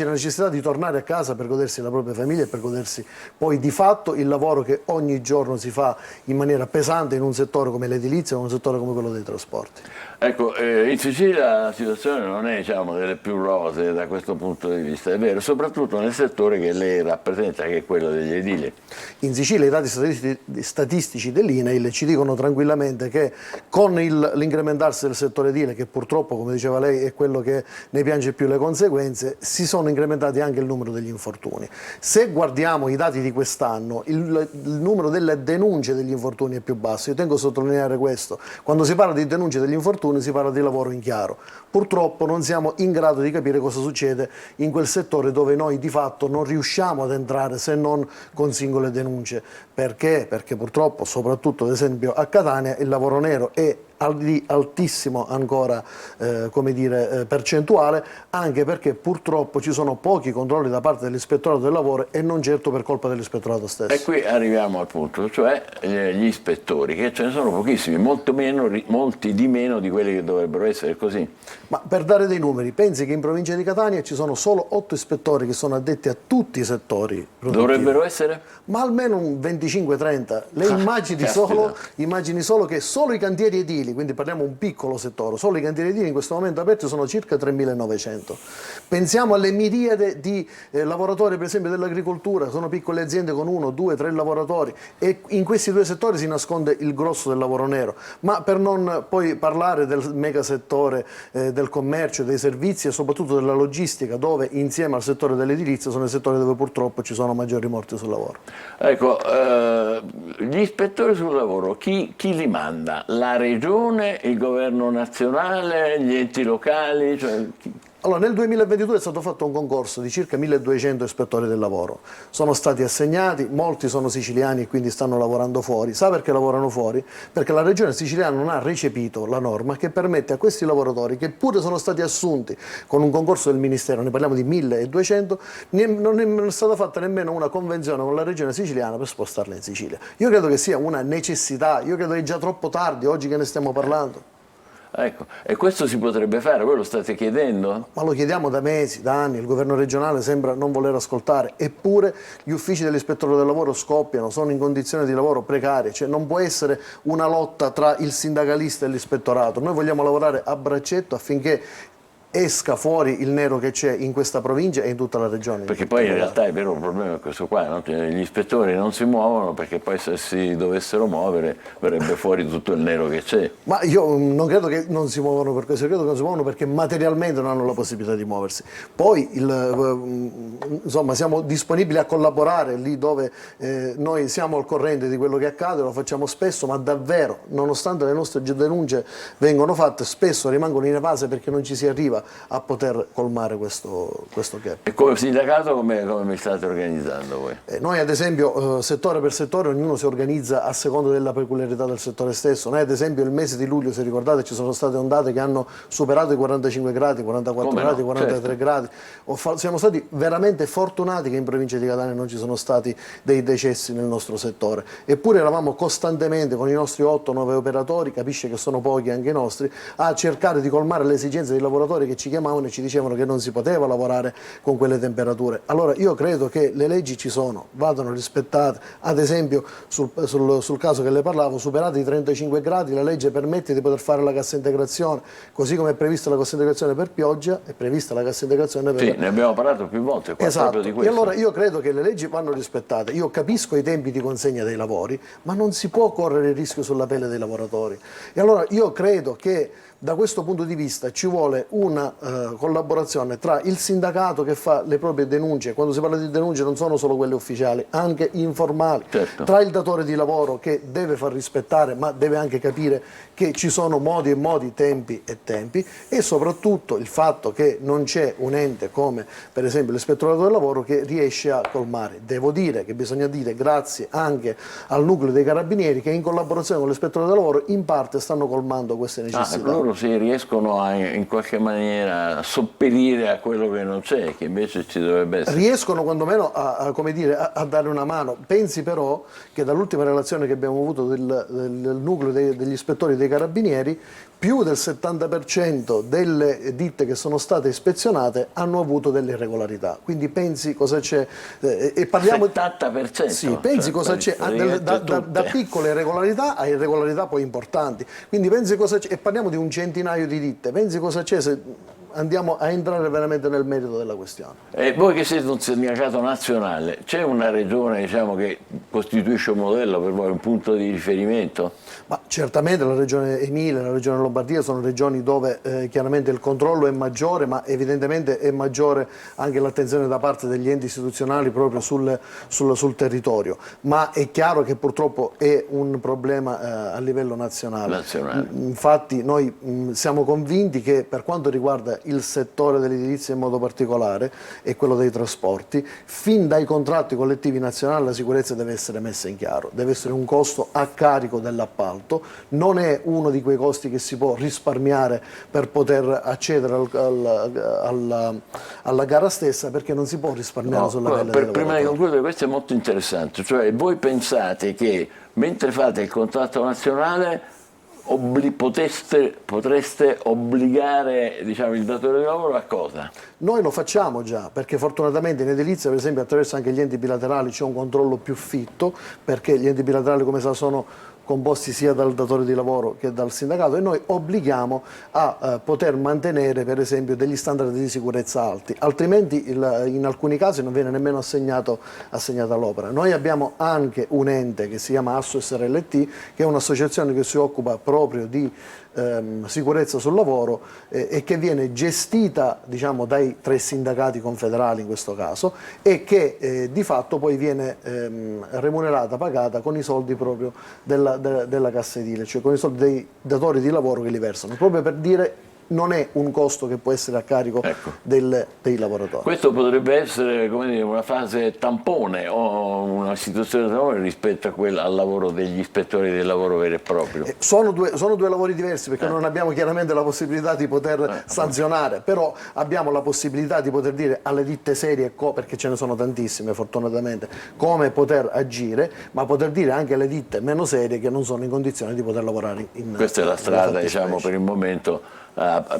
di tornare a casa per godersi la propria famiglia e per godersi poi di fatto il lavoro che ogni giorno si fa in maniera pesante in un settore come l'edilizia o in un settore come quello dei trasporti. Ecco, in Sicilia la situazione non è delle più rosee da questo punto di vista, è vero, soprattutto nel settore che lei rappresenta, che è quello degli edili. In Sicilia i dati statistici dell'INAIL ci dicono tranquillamente che con l'incrementarsi del settore edile, che purtroppo, come diceva lei, è quello che ne piange più le conseguenze, si sono incrementati anche il numero degli infortuni. Se guardiamo i dati di quest'anno, il numero delle denunce degli infortuni è più basso. Io tengo a sottolineare questo. Quando si parla di denunce degli infortuni si parla di lavoro in chiaro. Purtroppo non siamo in grado di capire cosa succede in quel settore dove noi di fatto non riusciamo ad entrare se non con singole denunce. Perché? Perché purtroppo, soprattutto ad esempio a Catania, il lavoro nero è di altissimo ancora percentuale, anche perché purtroppo ci sono pochi controlli da parte dell'ispettorato del lavoro e non certo per colpa dell'ispettorato stesso. E qui arriviamo al punto, cioè gli ispettori, che ce ne sono pochissimi, molti di meno di quelli che dovrebbero essere, così. Ma per dare dei numeri, pensi che in provincia di Catania ci sono solo 8 ispettori che sono addetti a tutti i settori produttivi. Dovrebbero essere? Ma almeno un 25-30. Lei immagini solo che solo i cantieri edili edili, quindi parliamo un piccolo settore, solo i cantieri edili in questo momento aperti sono circa 3.900. Pensiamo alle miriade di lavoratori per esempio dell'agricoltura, sono piccole aziende con 1, 2, 3 lavoratori e in questi due settori si nasconde il grosso del lavoro nero, ma per non poi parlare del mega settore del commercio, dei servizi e soprattutto della logistica, dove insieme al settore dell'edilizia sono i settori dove purtroppo ci sono maggiori morti sul lavoro. Ecco, gli ispettori sul lavoro, chi li manda? La regione, il governo nazionale, gli enti locali? Cioè, Allora, nel 2022 è stato fatto un concorso di circa 1.200 ispettori del lavoro. Sono stati assegnati, molti sono siciliani e quindi stanno lavorando fuori. Sa perché lavorano fuori? Perché la regione siciliana non ha recepito la norma che permette a questi lavoratori, che pure sono stati assunti con un concorso del Ministero, ne parliamo di 1.200, non è stata fatta nemmeno una convenzione con la regione siciliana per spostarla in Sicilia. Io credo che sia una necessità, io credo che è già troppo tardi oggi che ne stiamo parlando. ecco, e questo si potrebbe fare, voi lo state chiedendo? Ma lo chiediamo da mesi, da anni, il governo regionale sembra non voler ascoltare, eppure gli uffici dell'ispettore del lavoro scoppiano, sono in condizioni di lavoro precarie, cioè non può essere una lotta tra il sindacalista e l'ispettorato, noi vogliamo lavorare a braccetto affinché esca fuori il nero che c'è in questa provincia e in tutta la regione. Perché poi in realtà è vero, il problema è questo qua, no? Gli ispettori non si muovono perché poi se si dovessero muovere verrebbe fuori tutto il nero che c'è. Ma io non credo che non si muovano per questo, credo che non si muovono perché materialmente non hanno la possibilità di muoversi. Poi insomma, siamo disponibili a collaborare lì dove noi siamo al corrente di quello che accade, lo facciamo spesso, ma davvero, nonostante le nostre denunce vengono fatte, spesso rimangono inevase perché non ci si arriva a poter colmare questo gap. E come sindacato come vi state organizzando voi? Noi ad esempio settore per settore ognuno si organizza a seconda della peculiarità del settore stesso. Noi ad esempio il mese di luglio, se ricordate, ci sono state ondate che hanno superato i 45 gradi, 44 come gradi, no? 43 Certo. gradi. Siamo stati veramente fortunati che in provincia di Catania non ci sono stati dei decessi nel nostro settore. Eppure eravamo costantemente con i nostri 8-9 operatori, capisce che sono pochi anche i nostri, a cercare di colmare le esigenze dei lavoratori che ci chiamavano e ci dicevano che non si poteva lavorare con quelle temperature. Allora io credo che le leggi ci sono, vadano rispettate. Ad esempio sul caso che le parlavo, superati i 35 gradi la legge permette di poter fare la cassa integrazione, così come è prevista la cassa integrazione per pioggia, è prevista la cassa integrazione per... Sì, ne abbiamo parlato più volte qua, Esatto. proprio di E questo. allora io credo che le leggi vanno rispettate. Io capisco i tempi di consegna dei lavori, ma non si può correre il rischio sulla pelle dei lavoratori. E allora io credo che da questo punto di vista ci vuole una collaborazione tra il sindacato che fa le proprie denunce, quando si parla di denunce non sono solo quelle ufficiali, anche informali, Certo. tra il datore di lavoro che deve far rispettare ma deve anche capire che ci sono modi e modi, tempi e tempi, e soprattutto il fatto che non c'è un ente come per esempio l'ispettorato del lavoro che riesce a colmare. Devo dire che bisogna dire grazie anche al nucleo dei carabinieri che in collaborazione con l'ispettorato del lavoro in parte stanno colmando queste necessità. Loro si riescono in qualche maniera a sopperire a quello che non c'è, che invece ci dovrebbe essere. Riescono quantomeno come dire, a dare una mano. Pensi però che dall'ultima relazione che abbiamo avuto del nucleo degli ispettori dei carabinieri, più del 70% delle ditte che sono state ispezionate hanno avuto delle irregolarità. Quindi pensi cosa c'è. E parliamo 70%? Sì, pensi cosa c'è da piccole irregolarità a irregolarità poi importanti. Quindi pensi cosa c'è, e parliamo di un centinaio di ditte, pensi cosa c'è se andiamo a entrare veramente nel merito della questione. E voi che siete un sindacato nazionale, c'è una regione diciamo, che costituisce un modello per voi, un punto di riferimento? Ma certamente la regione Emilia, la regione Lombardia sono regioni dove chiaramente il controllo è maggiore, ma evidentemente è maggiore anche l'attenzione da parte degli enti istituzionali proprio sul territorio. Ma è chiaro che purtroppo è un problema a livello nazionale. Infatti noi siamo convinti che per quanto riguarda il settore dell'edilizia in modo particolare e quello dei trasporti, fin dai contratti collettivi nazionali la sicurezza deve essere messa in chiaro, deve essere un costo a carico dell'appalto, non è uno di quei costi che si può risparmiare per poter accedere alla gara stessa, perché non si può risparmiare sulla pelle dei lavoratori. Prima di concludere, questo è molto interessante, cioè voi pensate che mentre fate il contratto nazionale potreste obbligare diciamo, il datore di lavoro a cosa? Noi lo facciamo già, perché fortunatamente in edilizia, per esempio attraverso anche gli enti bilaterali c'è un controllo più fitto, perché gli enti bilaterali come sa sono composti sia dal datore di lavoro che dal sindacato, e noi obblighiamo a poter mantenere per esempio degli standard di sicurezza alti, altrimenti in alcuni casi non viene nemmeno assegnato all'opera. Noi abbiamo anche un ente che si chiama Asso SRLT, che è un'associazione che si occupa proprio di sicurezza sul lavoro e che viene gestita, diciamo, dai 3 sindacati confederali in questo caso, e che di fatto poi viene remunerata, pagata con i soldi proprio della cassa edile, cioè con i soldi dei datori di lavoro che li versano, proprio per dire non è un costo che può essere a carico dei lavoratori. Questo potrebbe essere, come dire, una fase tampone o una situazione tampone rispetto a quella al lavoro degli ispettori del lavoro vero e proprio. Sono due lavori diversi, perché non abbiamo chiaramente la possibilità di poter sanzionare, però abbiamo la possibilità di poter dire alle ditte serie, perché ce ne sono tantissime fortunatamente, come poter agire, ma poter dire anche alle ditte meno serie che non sono in condizione di poter lavorare in questa è la strada, diciamo, per il momento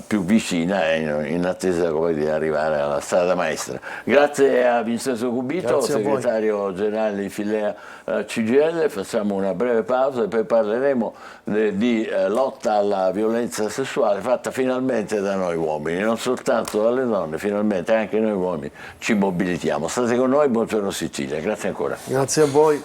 più vicina, in attesa, come dire, di arrivare alla strada maestra. Grazie a Vincenzo Cubito, segretario generale di Filea CGIL. Facciamo una breve pausa e poi parleremo di lotta alla violenza sessuale fatta finalmente da noi uomini, non soltanto dalle donne, finalmente anche noi uomini ci mobilitiamo. State con noi, buongiorno Sicilia, grazie ancora. Grazie a voi.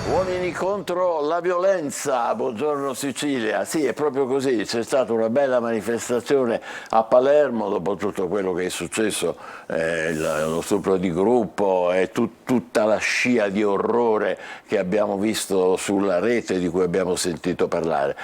Uomini contro la violenza, buongiorno Sicilia. Sì, è proprio così, c'è stata una bella manifestazione a Palermo dopo tutto quello che è successo, lo stupro di gruppo e tutta la scia di orrore che abbiamo visto sulla rete, di cui abbiamo sentito parlare.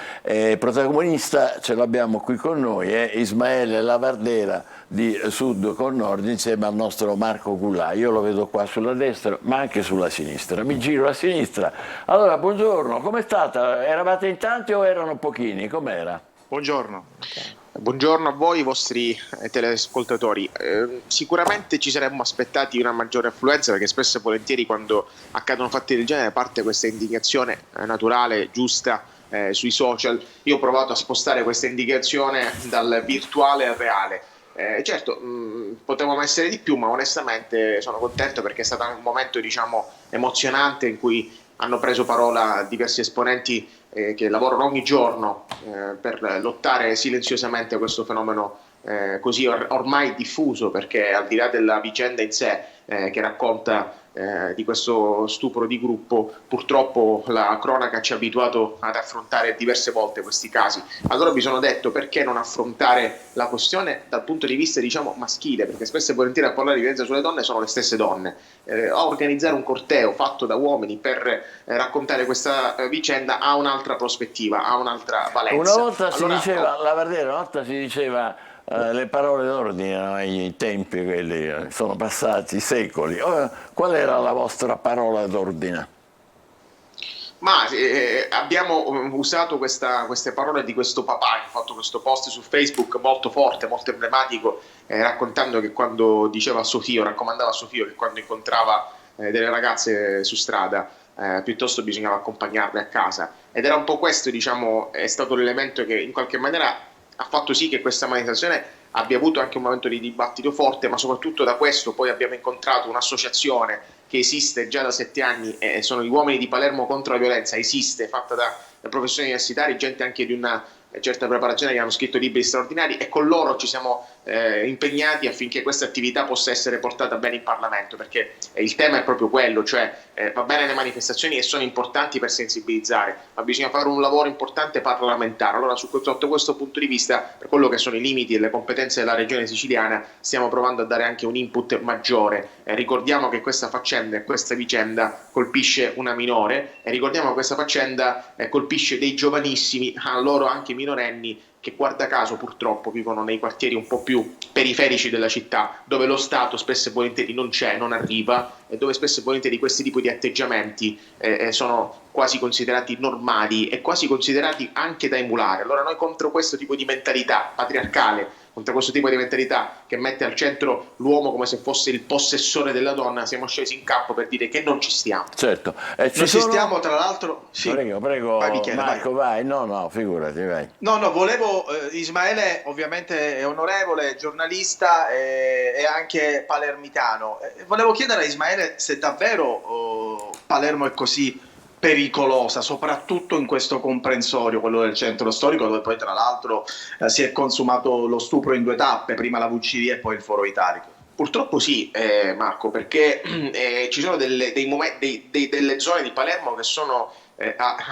Protagonista ce l'abbiamo qui con noi, è Ismaele Lavardera di Sud con Nord, insieme al nostro Marco Gullà. Io lo vedo qua sulla destra, ma anche sulla sinistra. Mi giro a sinistra. Allora, buongiorno, com'è stata? Eravate in tanti o erano pochini? Com'era? Buongiorno. Buongiorno a voi, i vostri teleascoltatori. Sicuramente ci saremmo aspettati una maggiore affluenza, perché spesso e volentieri quando accadono fatti del genere parte questa indignazione naturale, giusta, sui social. Io ho provato a spostare questa indignazione dal virtuale al reale. Certo, potevamo essere di più, ma onestamente sono contento perché è stato un momento, diciamo, emozionante in cui hanno preso parola diversi esponenti che lavorano ogni giorno per lottare silenziosamente a questo fenomeno così ormai diffuso, perché al di là della vicenda in sé che racconta di questo stupro di gruppo, purtroppo la cronaca ci ha abituato ad affrontare diverse volte questi casi. Allora mi sono detto, perché non affrontare la questione dal punto di vista, diciamo, maschile, perché spesso e volentieri a parlare di violenza sulle donne sono le stesse donne. Organizzare un corteo fatto da uomini per raccontare questa vicenda ha un'altra prospettiva, ha un'altra valenza. Una volta si diceva, Lavardera, una volta si diceva le parole d'ordine, ai tempi quelli sono passati secoli. Qual era la vostra parola d'ordine? Ma abbiamo usato queste parole di questo papà, che ha fatto questo post su Facebook molto forte, molto emblematico, raccontando che quando diceva a suo figlio, raccomandava a suo figlio che quando incontrava delle ragazze su strada piuttosto bisognava accompagnarle a casa. Ed era un po' questo, diciamo, è stato l'elemento che in qualche maniera ha fatto sì che questa manifestazione abbia avuto anche un momento di dibattito forte, ma soprattutto da questo poi abbiamo incontrato un'associazione che esiste già da 7 anni, sono gli Uomini di Palermo contro la violenza, esiste, fatta da professori universitari, gente anche di una certa preparazione, che hanno scritto libri straordinari, e con loro ci siamo impegnati affinché questa attività possa essere portata bene in Parlamento, perché il tema è proprio quello, cioè va bene le manifestazioni e sono importanti per sensibilizzare, ma bisogna fare un lavoro importante parlamentare. Allora sotto questo punto di vista, per quello che sono i limiti e le competenze della regione siciliana, stiamo provando a dare anche un input maggiore. Ricordiamo che questa vicenda colpisce una minore, e ricordiamo che questa faccenda colpisce dei giovanissimi, a loro anche minorenni, che guarda caso purtroppo vivono nei quartieri un po' più periferici della città, dove lo Stato spesso e volentieri non c'è, non arriva, e dove spesso e volentieri questi tipi di atteggiamenti sono quasi considerati normali e quasi considerati anche da emulare. Allora noi contro questo tipo di mentalità patriarcale, contro questo tipo di mentalità che mette al centro l'uomo come se fosse il possessore della donna, siamo scesi in campo per dire che non ci stiamo. Certo. Ci stiamo, tra l'altro... Sì. Prego, vai, Michele, Marco, vai. No, figurati, vai. No, volevo, Ismaele ovviamente è onorevole, giornalista e anche palermitano. Volevo chiedere a Ismaele se davvero Palermo è così pericolosa, soprattutto in questo comprensorio, quello del centro storico, dove poi tra l'altro si è consumato lo stupro in 2 tappe, prima la VCD e poi il Foro Italico. Purtroppo sì, Marco, perché ci sono delle zone di Palermo che sono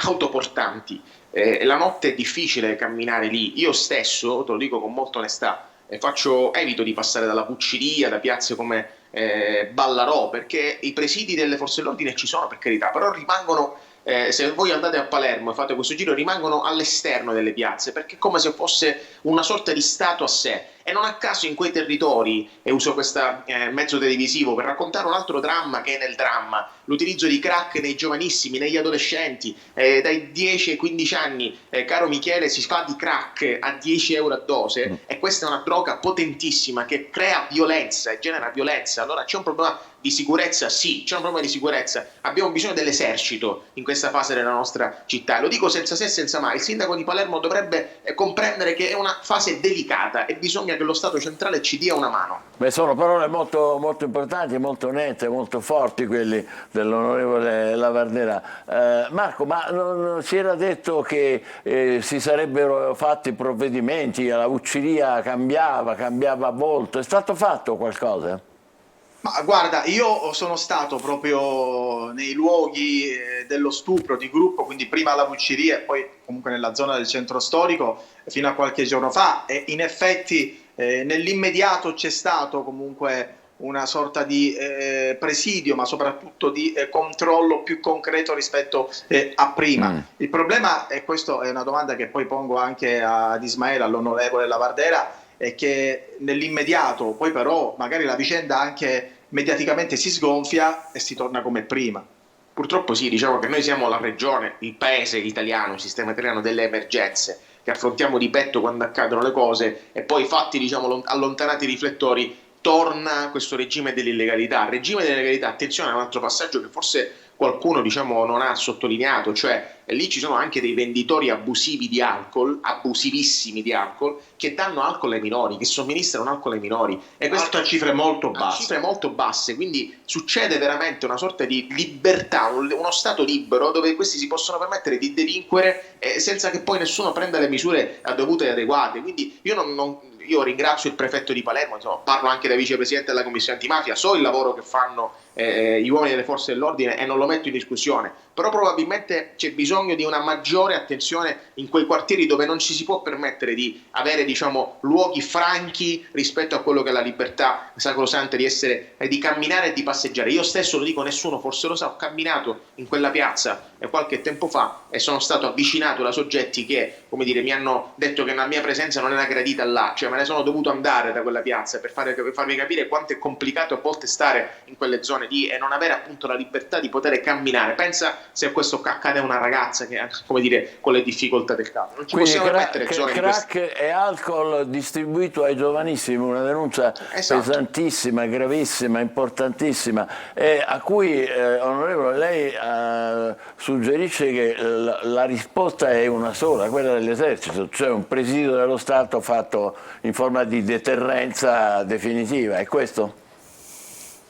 autoportanti. La notte è difficile camminare lì. Io stesso, te lo dico con molta onestà, evito di passare dalla Pucciria, da piazze come Ballarò, perché i presidi delle forze dell'ordine ci sono, per carità, però rimangono, se voi andate a Palermo e fate questo giro, rimangono all'esterno delle piazze, perché è come se fosse una sorta di stato a sé. E non a caso in quei territori, e uso questo mezzo televisivo per raccontare un altro dramma che è nel dramma, l'utilizzo di crack nei giovanissimi, negli adolescenti, dai 10 ai 15 anni, caro Michele, si fa di crack a 10 euro a dose, e questa è una droga potentissima che crea violenza e genera violenza. Allora c'è un problema di sicurezza? Sì, c'è un problema di sicurezza. Abbiamo bisogno dell'esercito in questa fase della nostra città. Lo dico senza se e senza ma. Il sindaco di Palermo dovrebbe comprendere che è una fase delicata e bisogna che lo Stato centrale ci dia una mano. Beh, sono parole molto, molto importanti, molto nette, molto forti quelli dell'onorevole Lavardera. Marco, ma non si era detto che si sarebbero fatti provvedimenti, la Vucciria cambiava volto, è stato fatto qualcosa? Ma guarda, io sono stato proprio nei luoghi dello stupro di gruppo, quindi prima alla Vucciria e poi comunque nella zona del centro storico fino a qualche giorno fa, e in effetti nell'immediato c'è stato comunque una sorta di presidio, ma soprattutto di controllo più concreto rispetto a prima. Il problema, e questa è una domanda che poi pongo anche ad Ismaele, all'onorevole Lavardera, è che nell'immediato poi però magari la vicenda anche mediaticamente si sgonfia e si torna come prima. Purtroppo sì, diciamo che noi siamo la regione, il paese italiano, il sistema italiano delle emergenze, che affrontiamo di petto quando accadono le cose e poi fatti, diciamo, allontanati i riflettori, torna questo regime dell'illegalità. Il regime dell'illegalità, attenzione a un altro passaggio che forse qualcuno, diciamo, non ha sottolineato, cioè lì ci sono anche dei venditori abusivi di alcol, abusivissimi di alcol, che danno alcol ai minori, che somministrano alcol ai minori. E questo a cifre molto basse. A cifre molto basse, quindi succede veramente una sorta di libertà, uno stato libero dove questi si possono permettere di delinquere senza che poi nessuno prenda le misure dovute e adeguate. Quindi io ringrazio il prefetto di Palermo, insomma, parlo anche da vicepresidente della commissione antimafia, so il lavoro che fanno gli uomini delle forze dell'ordine e non lo metto in discussione, però probabilmente c'è bisogno di una maggiore attenzione in quei quartieri dove non ci si può permettere di avere, diciamo, luoghi franchi rispetto a quello che è la libertà sacrosanta di camminare e di passeggiare. Io stesso, lo dico, nessuno forse lo sa, ho camminato in quella piazza qualche tempo fa e sono stato avvicinato da soggetti che, come dire, mi hanno detto che la mia presenza non era gradita là, cioè me ne sono dovuto andare da quella piazza per farvi capire quanto è complicato a volte stare in quelle zone lì e non avere appunto la libertà di poter camminare. Pensa se a questo accade a una ragazza che, come dire, con le difficoltà del caso. Non ci possiamo permettere zone crack e alcol distribuito ai giovanissimi, una denuncia pesantissima, gravissima, importantissima, a cui, onorevole, lei suggerisce che la risposta è una sola, quella dell'esercito, cioè un presidio dello Stato fatto in forma di deterrenza definitiva, è questo?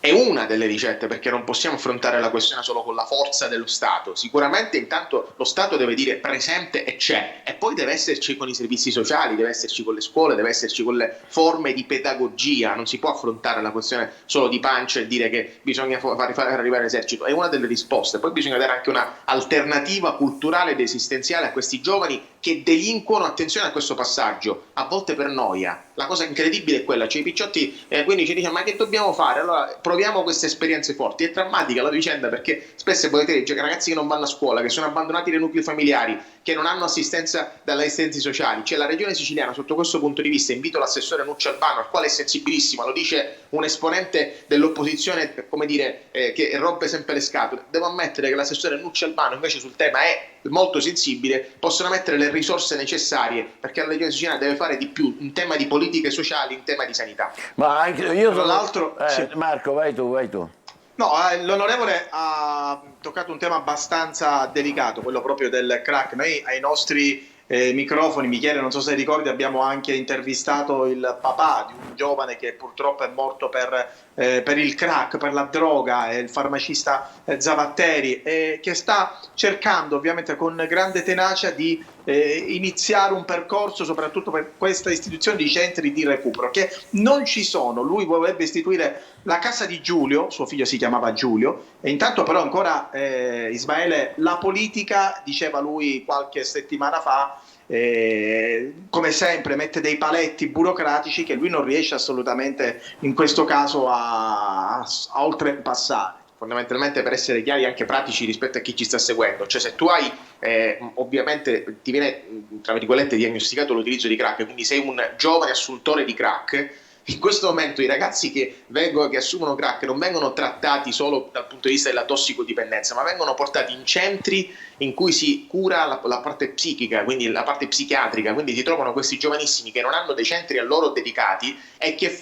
È una delle ricette, perché non possiamo affrontare la questione solo con la forza dello Stato. Sicuramente intanto lo Stato deve dire presente e c'è, e poi deve esserci con i servizi sociali, deve esserci con le scuole, deve esserci con le forme di pedagogia. Non si può affrontare la questione solo di pancia e dire che bisogna far arrivare l'esercito. È una delle risposte. Poi bisogna dare anche una alternativa culturale ed esistenziale a questi giovani che delinquono. Attenzione a questo passaggio, a volte per noia. La cosa incredibile è quella, cioè i picciotti quindi ci dicono: ma che dobbiamo fare? Allora proviamo queste esperienze forti. È drammatica la vicenda, perché spesso e volentieri ragazzi che non vanno a scuola, che sono abbandonati nei nuclei familiari, che non hanno assistenza dalle assistenti sociali. C'è la regione siciliana sotto questo punto di vista. Invito l'assessore Nucci Albano, al quale è sensibilissima, lo dice un esponente dell'opposizione, come dire, che rompe sempre le scatole. Devo ammettere che l'assessore Nucci Albano invece sul tema è molto sensibile, possono mettere le risorse necessarie, perché la regione siciliana deve fare di più in tema di politica politiche sociali in tema di sanità. Ma anche io Tra l'altro, sì. Marco, vai tu. No, l'onorevole ha toccato un tema abbastanza delicato, quello proprio del crack. Noi ai nostri microfoni, Michele, non so se ricordi, abbiamo anche intervistato il papà di un giovane che purtroppo è morto per il crack, per la droga, il farmacista Zavatteri, che sta cercando ovviamente con grande tenacia di iniziare un percorso soprattutto per questa istituzione di centri di recupero che non ci sono. Lui vorrebbe istituire la casa di Giulio, suo figlio si chiamava Giulio, e intanto però ancora Ismaele, la politica, diceva lui qualche settimana fa, come sempre mette dei paletti burocratici che lui non riesce assolutamente in questo caso a oltrepassare. Fondamentalmente, per essere chiari anche pratici rispetto a chi ci sta seguendo, cioè se tu hai ovviamente ti viene tra virgolette diagnosticato l'utilizzo di crack, quindi sei un giovane assuntore di crack, in questo momento i ragazzi che assumono crack non vengono trattati solo dal punto di vista della tossicodipendenza, ma vengono portati in centri in cui si cura la parte psichica, quindi la parte psichiatrica, quindi si trovano questi giovanissimi che non hanno dei centri a loro dedicati e che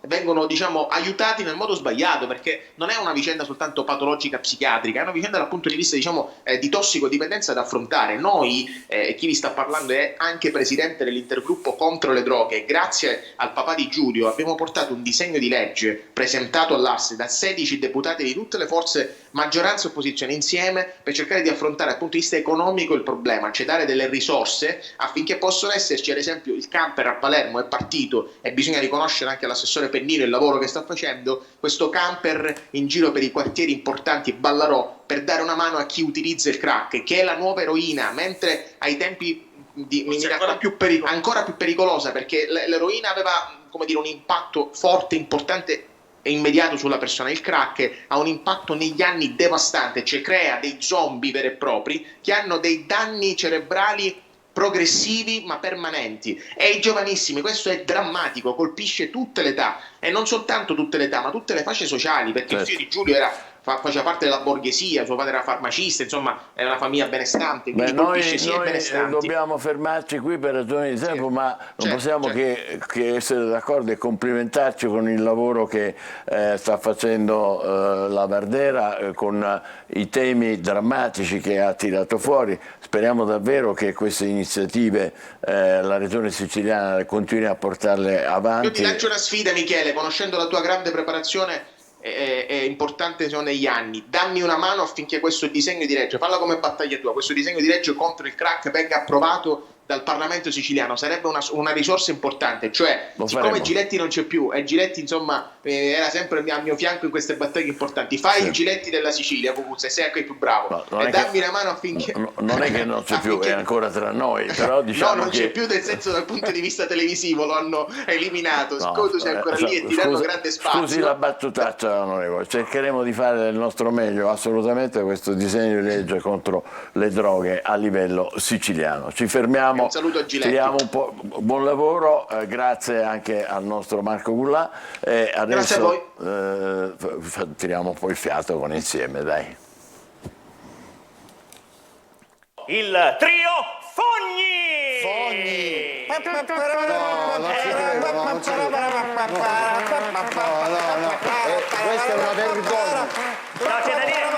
vengono diciamo aiutati nel modo sbagliato, perché non è una vicenda soltanto patologica psichiatrica, è una vicenda dal punto di vista diciamo di tossicodipendenza da affrontare. Noi, chi vi sta parlando è anche presidente dell'intergruppo contro le droghe, grazie al papà di Giulio abbiamo portato un disegno di legge presentato all'Asse da 16 deputati di tutte le forze, maggioranza e opposizione insieme, per cercare di affrontare dal punto di vista economico il problema, cioè dare delle risorse affinché possano esserci, ad esempio il camper a Palermo è partito e bisogna riconoscere anche all'assessore Pennino il lavoro che sta facendo, questo camper in giro per i quartieri importanti Ballarò per dare una mano a chi utilizza il crack, che è la nuova eroina, mentre ai tempi ancora più pericolosa, perché l'eroina aveva come dire un impatto forte, importante e immediato sulla persona. Il crack ha un impatto negli anni devastante, cioè crea dei zombie veri e propri che hanno dei danni cerebrali progressivi ma permanenti, e i giovanissimi, questo è drammatico, colpisce tutte le età, e non soltanto tutte le età ma tutte le fasce sociali, perché il figlio di Giulio faceva parte della borghesia, suo padre era farmacista, insomma era una famiglia benestante, quindi colpisce sia i benestanti. Dobbiamo fermarci qui per ragioni di tempo, ma non possiamo che essere d'accordo e complimentarci con il lavoro che sta facendo la Vardera con i temi drammatici che ha tirato fuori. Speriamo davvero che queste iniziative la Regione Siciliana continui a portarle avanti. Io ti lancio una sfida, Michele, conoscendo la tua grande preparazione è importante negli anni, dammi una mano affinché questo disegno di legge, falla come battaglia tua, questo disegno di legge contro il crack venga approvato dal Parlamento siciliano. Sarebbe una risorsa importante, cioè siccome Giletti non c'è più e Giletti insomma era sempre a mio fianco in queste battaglie importanti, fai il Giletti della Sicilia, Cucuzza, e sei anche il più bravo, e dammi una mano affinché non è che non c'è più, è ancora tra noi, però diciamo no, non c'è più, nel senso dal punto di vista televisivo lo hanno eliminato, tu sei ancora lì e ti danno grande spazio. Scusi la battutaccia, onorevole, cercheremo di fare il nostro meglio assolutamente questo disegno di legge contro le droghe a livello siciliano. Ci fermiamo. Un saluto a Giletti. Buon lavoro, grazie anche al nostro Marco Gullà. Adesso, grazie a voi. Tiriamo poi il fiato con Insieme, dai. Il trio Fogni! Questa è una vergogna. No, c'è da dire,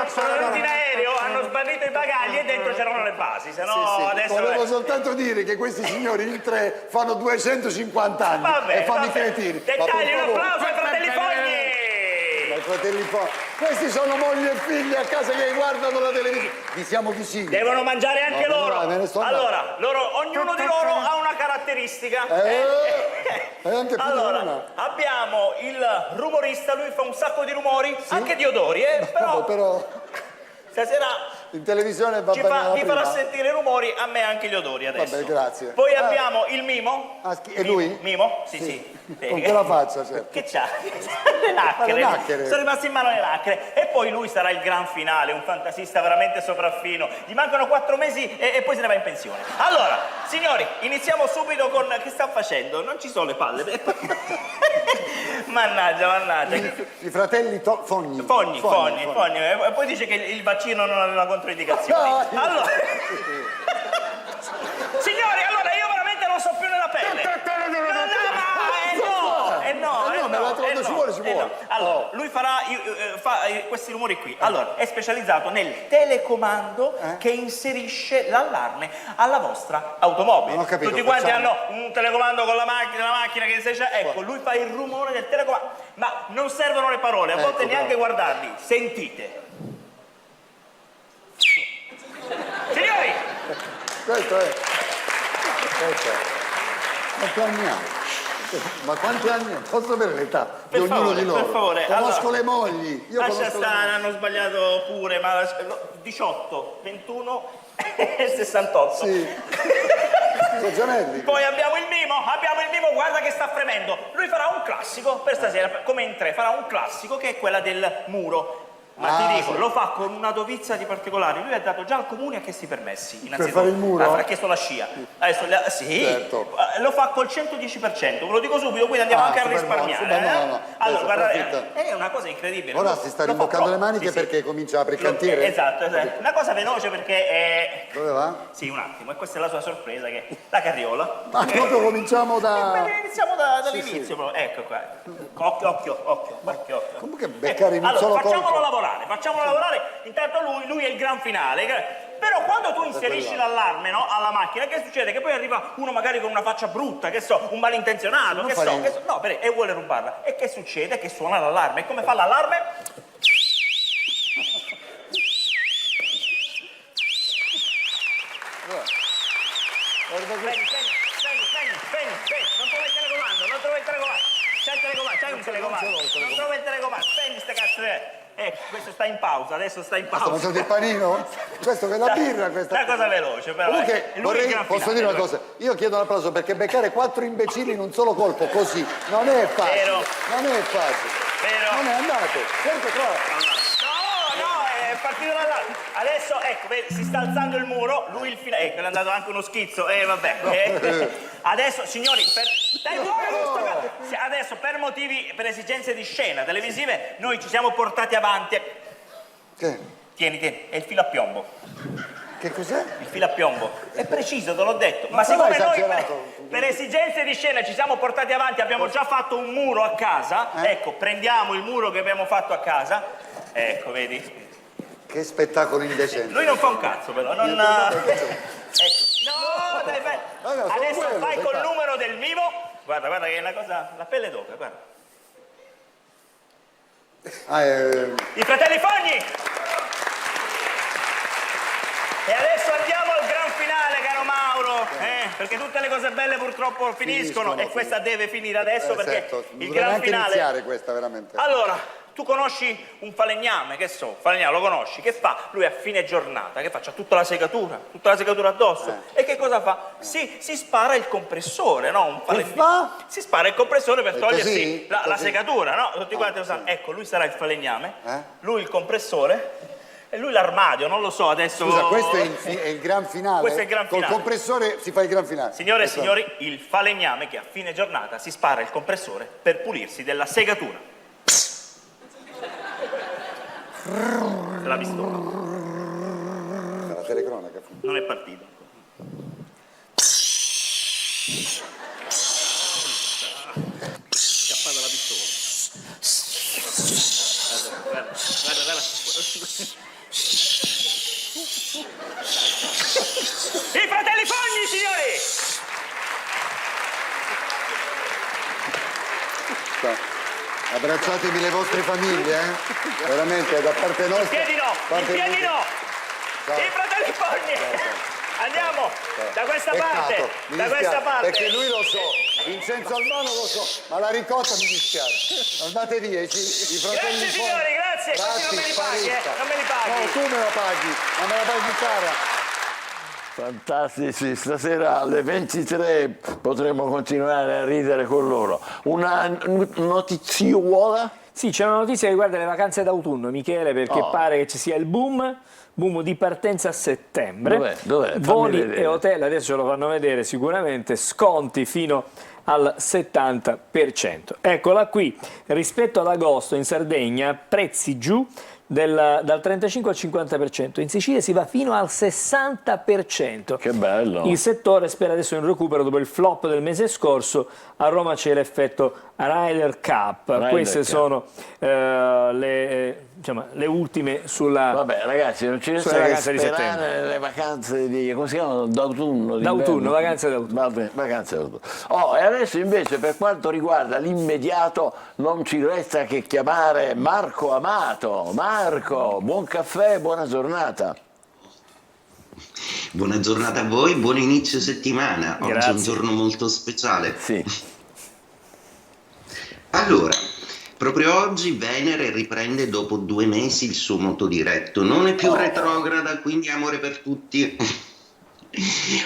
sono venuti in aereo, hanno sbarrito i bagagli e dentro c'erano le basi, se no adesso... Volevo soltanto dire che questi signori in tre fanno 250 anni e fanno i cretini. Dettagli, un applauso ai fratelli Fogni! Questi sono mogli e figli a casa che guardano la televisione. Vi siamo vicini. Devono mangiare anche loro. Allora, ognuno di loro ha una caratteristica. Allora, abbiamo il rumorista, lui fa un sacco di rumori, anche di odori, però stasera in televisione vi farà sentire i rumori, a me anche gli odori adesso. Vabbè, grazie. Poi abbiamo il Mimo. E lui? Mimo? Sì. Con quella faccia, certo. Che c'ha? Le nacchere. Sono rimaste in mano le nacchere. E poi lui sarà il gran finale, un fantasista veramente sopraffino. Gli mancano 4 mesi e poi se ne va in pensione. Allora, signori, iniziamo subito con... Che sta facendo? Non ci sono le palle. Mannaggia. I fratelli Fogni. Fogni. E poi dice che il vaccino non aveva controindicazioni. Allora... Signori, allora io veramente non so più nella pelle. Allora, lui fa questi rumori qui. Allora, è specializzato nel telecomando che inserisce l'allarme alla vostra automobile. Non ho capito, Tutti quanti hanno un telecomando con la macchina che inserisce. Ecco, lui fa il rumore del telecomando. Ma non servono le parole, a volte neanche guardarli. Sentite. Signori! Questo è. Quanti anni ha? Ma quanti anni ha? Posso avere l'età di ognuno di loro? Per favore. Conosco Allora, le mogli. Io lascia conosco le stare, mogli. hanno sbagliato pure, ma 18, 21 e 68. Sì. Sono gemelli. Poi abbiamo il mimo, guarda che sta fremendo. Lui farà un classico per stasera, come in 3, farà un classico che è quella del muro. Ma ti dico, lo fa con una dovizia di particolari. Lui ha dato già al comune a questi permessi. Per fare il muro? Ha chiesto la scia. Adesso, sì, Certo. lo fa col 110%. Ve lo dico subito, quindi andiamo anche a super risparmiare. no. Allora, guardate, approfitta. è una cosa incredibile. Ora si sta rimboccando le maniche perché comincia a aprire il cantiere? Esatto. Una cosa veloce perché è... Dove va? Sì, un attimo, e questa è la sua sorpresa, che è la carriola. Ma proprio cominciamo da... Iniziamo dall'inizio, sì. proprio. Ecco qua. Occhio. Comunque beccare in un solo facciamolo colpo. lavorare. Intanto lui è il gran finale. Però quando tu inserisci l'allarme, no, alla macchina, che succede? Che poi arriva uno magari con una faccia brutta, che so, un malintenzionato, e vuole rubarla. E che succede? Che suona l'allarme. E come fa l'allarme? Spegni, non trova il telecomando. C'hai un telecomando. Non trova il telecomando. Spegni ste cazzo. Questo sta in pausa, adesso sta in pausa. Sta mangiando il panino? Questo che è la birra, questa. Una cosa veloce, però. Comunque, posso dire una cosa? Io chiedo un applauso perché beccare 4 imbecilli in un solo colpo, così, non è facile. Vero. Non è facile. Vero. Non è andato. Certo, No, è partito dall'alto. Adesso, ecco, vedi, si sta alzando il muro, lui il finale. Ecco, è andato anche uno schizzo, vabbè. Adesso, signori, adesso per esigenze di scena televisive, noi ci siamo portati avanti. Che? Tieni, è il filo a piombo. Che cos'è? Il filo a piombo. È preciso, te l'ho detto. Ma però siccome noi esagerato. per esigenze di scena ci siamo portati avanti, abbiamo già fatto un muro a casa, ecco, prendiamo il muro che abbiamo fatto a casa, ecco, vedi? Che spettacolo indecente. Lui non fa un cazzo, però, non... Ecco. No, dai, adesso vai col numero del mimo. Guarda che è una cosa... La pelle d'oca, guarda. I fratelli Fogni! E adesso andiamo al gran finale, caro Mauro, perché tutte le cose belle purtroppo finiscono e questa deve finire adesso perché il gran finale... iniziare questa, veramente. Allora, tu conosci un falegname, che so, falegname lo conosci, che fa? Lui a fine giornata, che faccia tutta la segatura addosso. E che cosa fa? Si spara il compressore, no? Un falegname. Si spara il compressore per togliersi la segatura, no? Tutti quanti lo sanno. Ecco, lui sarà il falegname, lui il compressore e lui l'armadio, non lo so adesso. Scusa, questo è il gran finale? Questo è il gran finale. Col compressore si fa il gran finale. Signore e signori, il falegname che a fine giornata si spara il compressore per pulirsi della segatura. La pistola. La telecronaca. Non è partito. Scappata la pistola. Guarda. I fratelli Fogni, signori! Abbracciatevi le vostre famiglie, veramente, da parte nostra. In piedi no! I fratelli Fogni! Andiamo da questa parte, perché lui lo so, Vincenzo Albano lo so, ma la ricotta mi dispiace. Andate via, i fratelli. Grazie signori, grazie, questi non me li paghi, non me li paghi. No, tu me la paghi, ma me la paghi cara. Fantastici, stasera alle 23 potremo continuare a ridere con loro. Una notiziola? Sì, c'è una notizia che riguarda le vacanze d'autunno, Michele, perché pare che ci sia il boom di partenza a settembre. Dov'è? Voli e hotel, adesso ce lo fanno vedere sicuramente, sconti fino al 70%. Eccola qui, rispetto ad agosto in Sardegna prezzi giù dal 35 al 50%, in Sicilia si va fino al 60%. Che bello! Il settore spera adesso in recupero dopo il flop del mese scorso. A Roma c'è l'effetto Ryder Cup. Queste sono le ultime sulla. Vabbè, ragazzi, non ci resta che sperare le vacanze di, come si chiamano? D'autunno. D'autunno, vacanze d'autunno. Vabbè, vacanze d'autunno. Oh, e adesso invece per quanto riguarda l'immediato non ci resta che chiamare Marco Amato. Marco, buon caffè, buona giornata. Buona giornata a voi, buon inizio settimana. Oggi Grazie. è un giorno molto speciale. Sì. Allora, proprio oggi Venere riprende dopo 2 mesi il suo moto diretto. Non è più retrograda, quindi amore per tutti.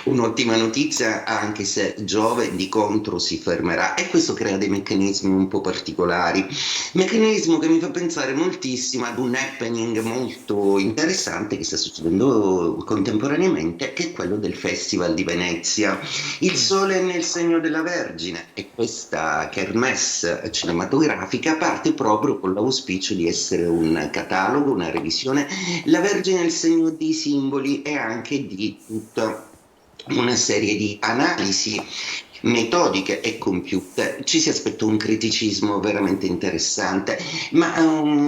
Un'ottima notizia, anche se Giove di contro si fermerà, e questo crea dei meccanismi un po' particolari, meccanismo che mi fa pensare moltissimo ad un happening molto interessante che sta succedendo contemporaneamente, che è quello del Festival di Venezia. Il Sole è nel segno della Vergine e questa kermesse cinematografica parte proprio con l'auspicio di essere un catalogo, una revisione. La Vergine è il segno di simboli e anche di tutta una serie di analisi metodiche e compiute. Ci si aspetta un criticismo veramente interessante, ma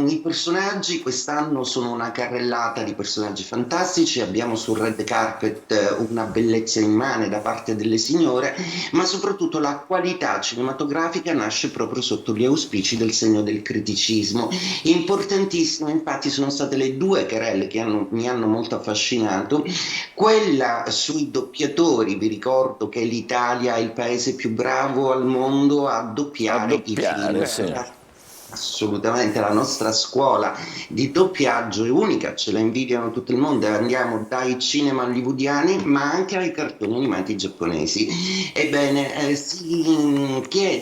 i personaggi quest'anno sono una carrellata di personaggi fantastici. Abbiamo sul red carpet una bellezza immane da parte delle signore, ma soprattutto la qualità cinematografica nasce proprio sotto gli auspici del segno del criticismo. Importantissime infatti sono state le 2 querelle che mi hanno molto affascinato. Quella sui doppiatori, vi ricordo che l'Italia è il paese più bravo al mondo a doppiare i film. Sì. Assolutamente, la nostra scuola di doppiaggio è unica, ce la invidiano tutto il mondo. Andiamo dai cinema hollywoodiani ma anche ai cartoni animati giapponesi. Ebbene,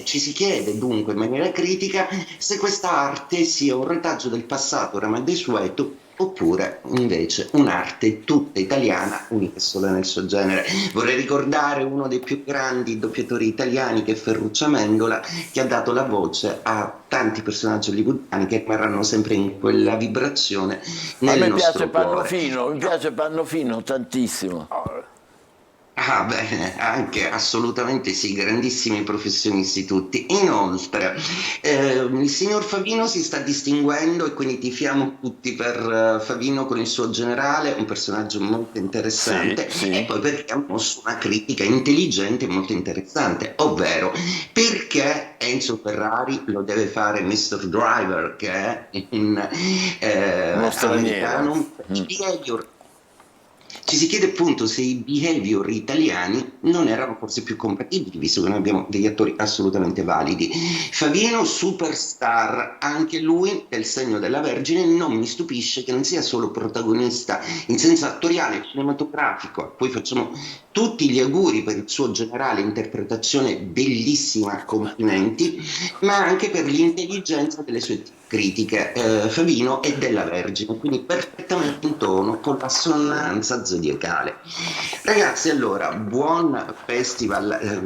ci si chiede dunque in maniera critica se questa arte sia un retaggio del passato oramai desueto, oppure invece un'arte tutta italiana, unica e sola nel suo genere. Vorrei ricordare uno dei più grandi doppiatori italiani, che è Ferruccio Amendola, che ha dato la voce a tanti personaggi hollywoodiani che rimarranno sempre in quella vibrazione nel nostro cuore. Mi piace Pannofino tantissimo. Ah, bene, anche assolutamente sì, grandissimi professionisti tutti. Inoltre, il signor Favino si sta distinguendo e quindi tifiamo tutti per Favino con il suo generale, un personaggio molto interessante, e poi perché ha mosso una critica intelligente e molto interessante, ovvero perché Enzo Ferrari lo deve fare Mr. Driver, che è un americano. Ci si chiede appunto se i behavior italiani non erano forse più compatibili, visto che noi abbiamo degli attori assolutamente validi. Favino, superstar, anche lui del segno della Vergine. Non mi stupisce che non sia solo protagonista in senso attoriale, cinematografico, a cui facciamo tutti gli auguri per il suo generale interpretazione bellissima, complimenti, ma anche per l'intelligenza delle sue critiche. Favino è della Vergine, quindi perfettamente in tono con l'assonanza zodiacale. Ragazzi, allora, buon festival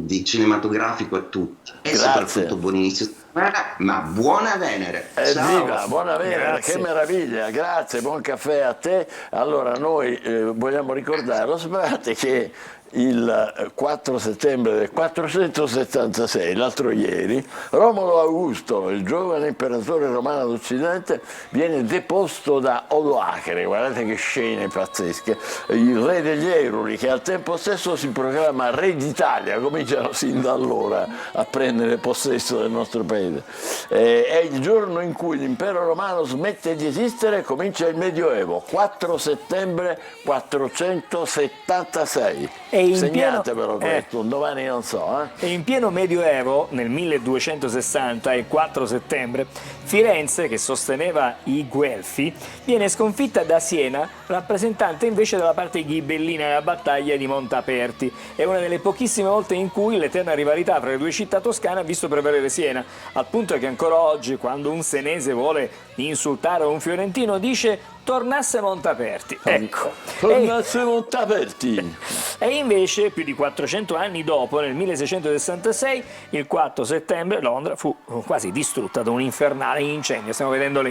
di cinematografico a tutti e soprattutto buon inizio settimana, ma buona Venere. Ciao. Viva, buona Venere, Grazie. che meraviglia, grazie, buon caffè a te. Allora noi vogliamo ricordare, lo sapete che il 4 settembre del 476, l'altro ieri, Romolo Augusto, il giovane imperatore romano d'Occidente, viene deposto da Odoacre. Guardate che scene pazzesche. Il re degli Eruli, che al tempo stesso si proclama re d'Italia, cominciano sin da allora a prendere possesso del nostro paese. È il giorno in cui l'impero romano smette di esistere e comincia il Medioevo, 4 settembre 476. Segnatevelo questo, domani non so. E in pieno Medioevo, nel 1260 e 4 settembre, Firenze, che sosteneva i Guelfi, viene sconfitta da Siena, rappresentante invece della parte ghibellina nella battaglia di Montaperti. È una delle pochissime volte in cui l'eterna rivalità fra le 2 città toscane ha visto prevalere Siena, al punto che ancora oggi, quando un senese vuole insultare un fiorentino, dice tornasse Montaperti. Ecco. Tornasse Montaperti. E invece, più di 400 anni dopo, nel 1666, il 4 settembre, Londra fu quasi distrutta da un infernale incendio. Stiamo vedendo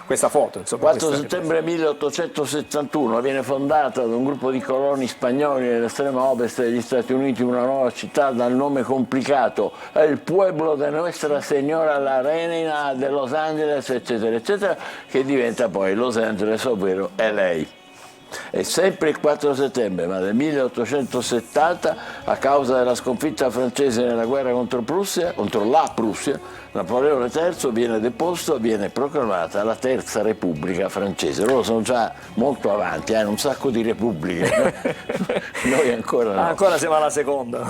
questa foto. Insomma, 4 settembre 1871 viene fondata da un gruppo di coloni spagnoli nell'estremo ovest degli Stati Uniti una nuova città dal nome complicato, è il Pueblo de Nuestra Señora la Reina de Los Angeles, eccetera, eccetera, che diventa poi Los Angeles, ovvero LA. E sempre il 4 settembre, ma del 1870, a causa della sconfitta francese nella guerra contro la Prussia, Napoleone III viene deposto e viene proclamata la Terza Repubblica francese. Loro sono già molto avanti, hanno un sacco di repubbliche. Noi ancora no. Ancora siamo alla seconda.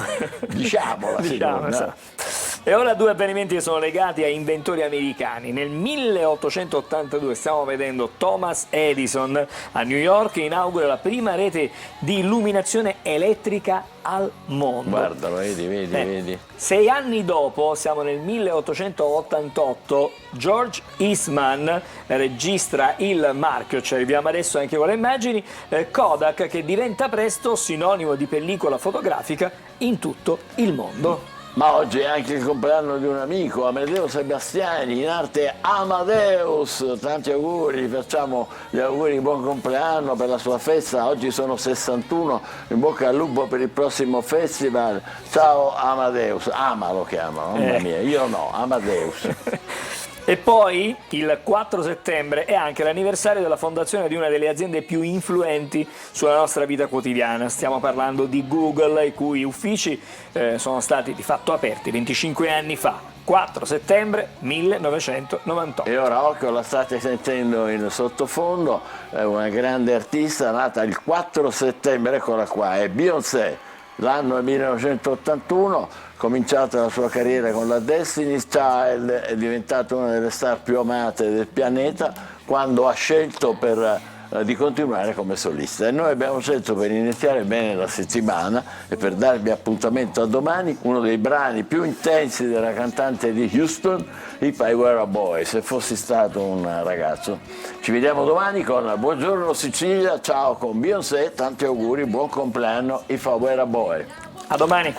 Diciamo la seconda. Esatto. E ora due avvenimenti che sono legati a inventori americani. Nel 1882 stiamo vedendo Thomas Edison a New York inaugura la prima rete di illuminazione elettrica al mondo. Guarda, vedi. 6 anni dopo, siamo nel 1888, George Eastman registra il marchio, ci arriviamo adesso anche con le immagini, Kodak, che diventa presto sinonimo di pellicola fotografica in tutto il mondo. Ma oggi è anche il compleanno di un amico, Amedeo Sebastiani, in arte Amadeus. Tanti auguri, facciamo gli auguri di buon compleanno per la sua festa. Oggi sono 61, in bocca al lupo per il prossimo festival. Ciao Amadeus, Ama lo chiamano, mamma mia, io no, Amadeus. E poi il 4 settembre è anche l'anniversario della fondazione di una delle aziende più influenti sulla nostra vita quotidiana. Stiamo parlando di Google, i cui uffici sono stati di fatto aperti 25 anni fa, 4 settembre 1998. E ora occhio, la state sentendo in sottofondo, è una grande artista nata il 4 settembre, eccola qua, è Beyoncé. L'anno è 1981, cominciata la sua carriera con la Destiny's Child, è diventata una delle star più amate del pianeta quando ha scelto di continuare come solista. E noi abbiamo scelto, per iniziare bene la settimana e per darvi appuntamento a domani, uno dei brani più intensi della cantante di Houston, If I Were a Boy, se fossi stato un ragazzo. Ci vediamo domani con Buongiorno Sicilia, ciao con Beyoncé, tanti auguri, buon compleanno, If I Were a Boy. A domani.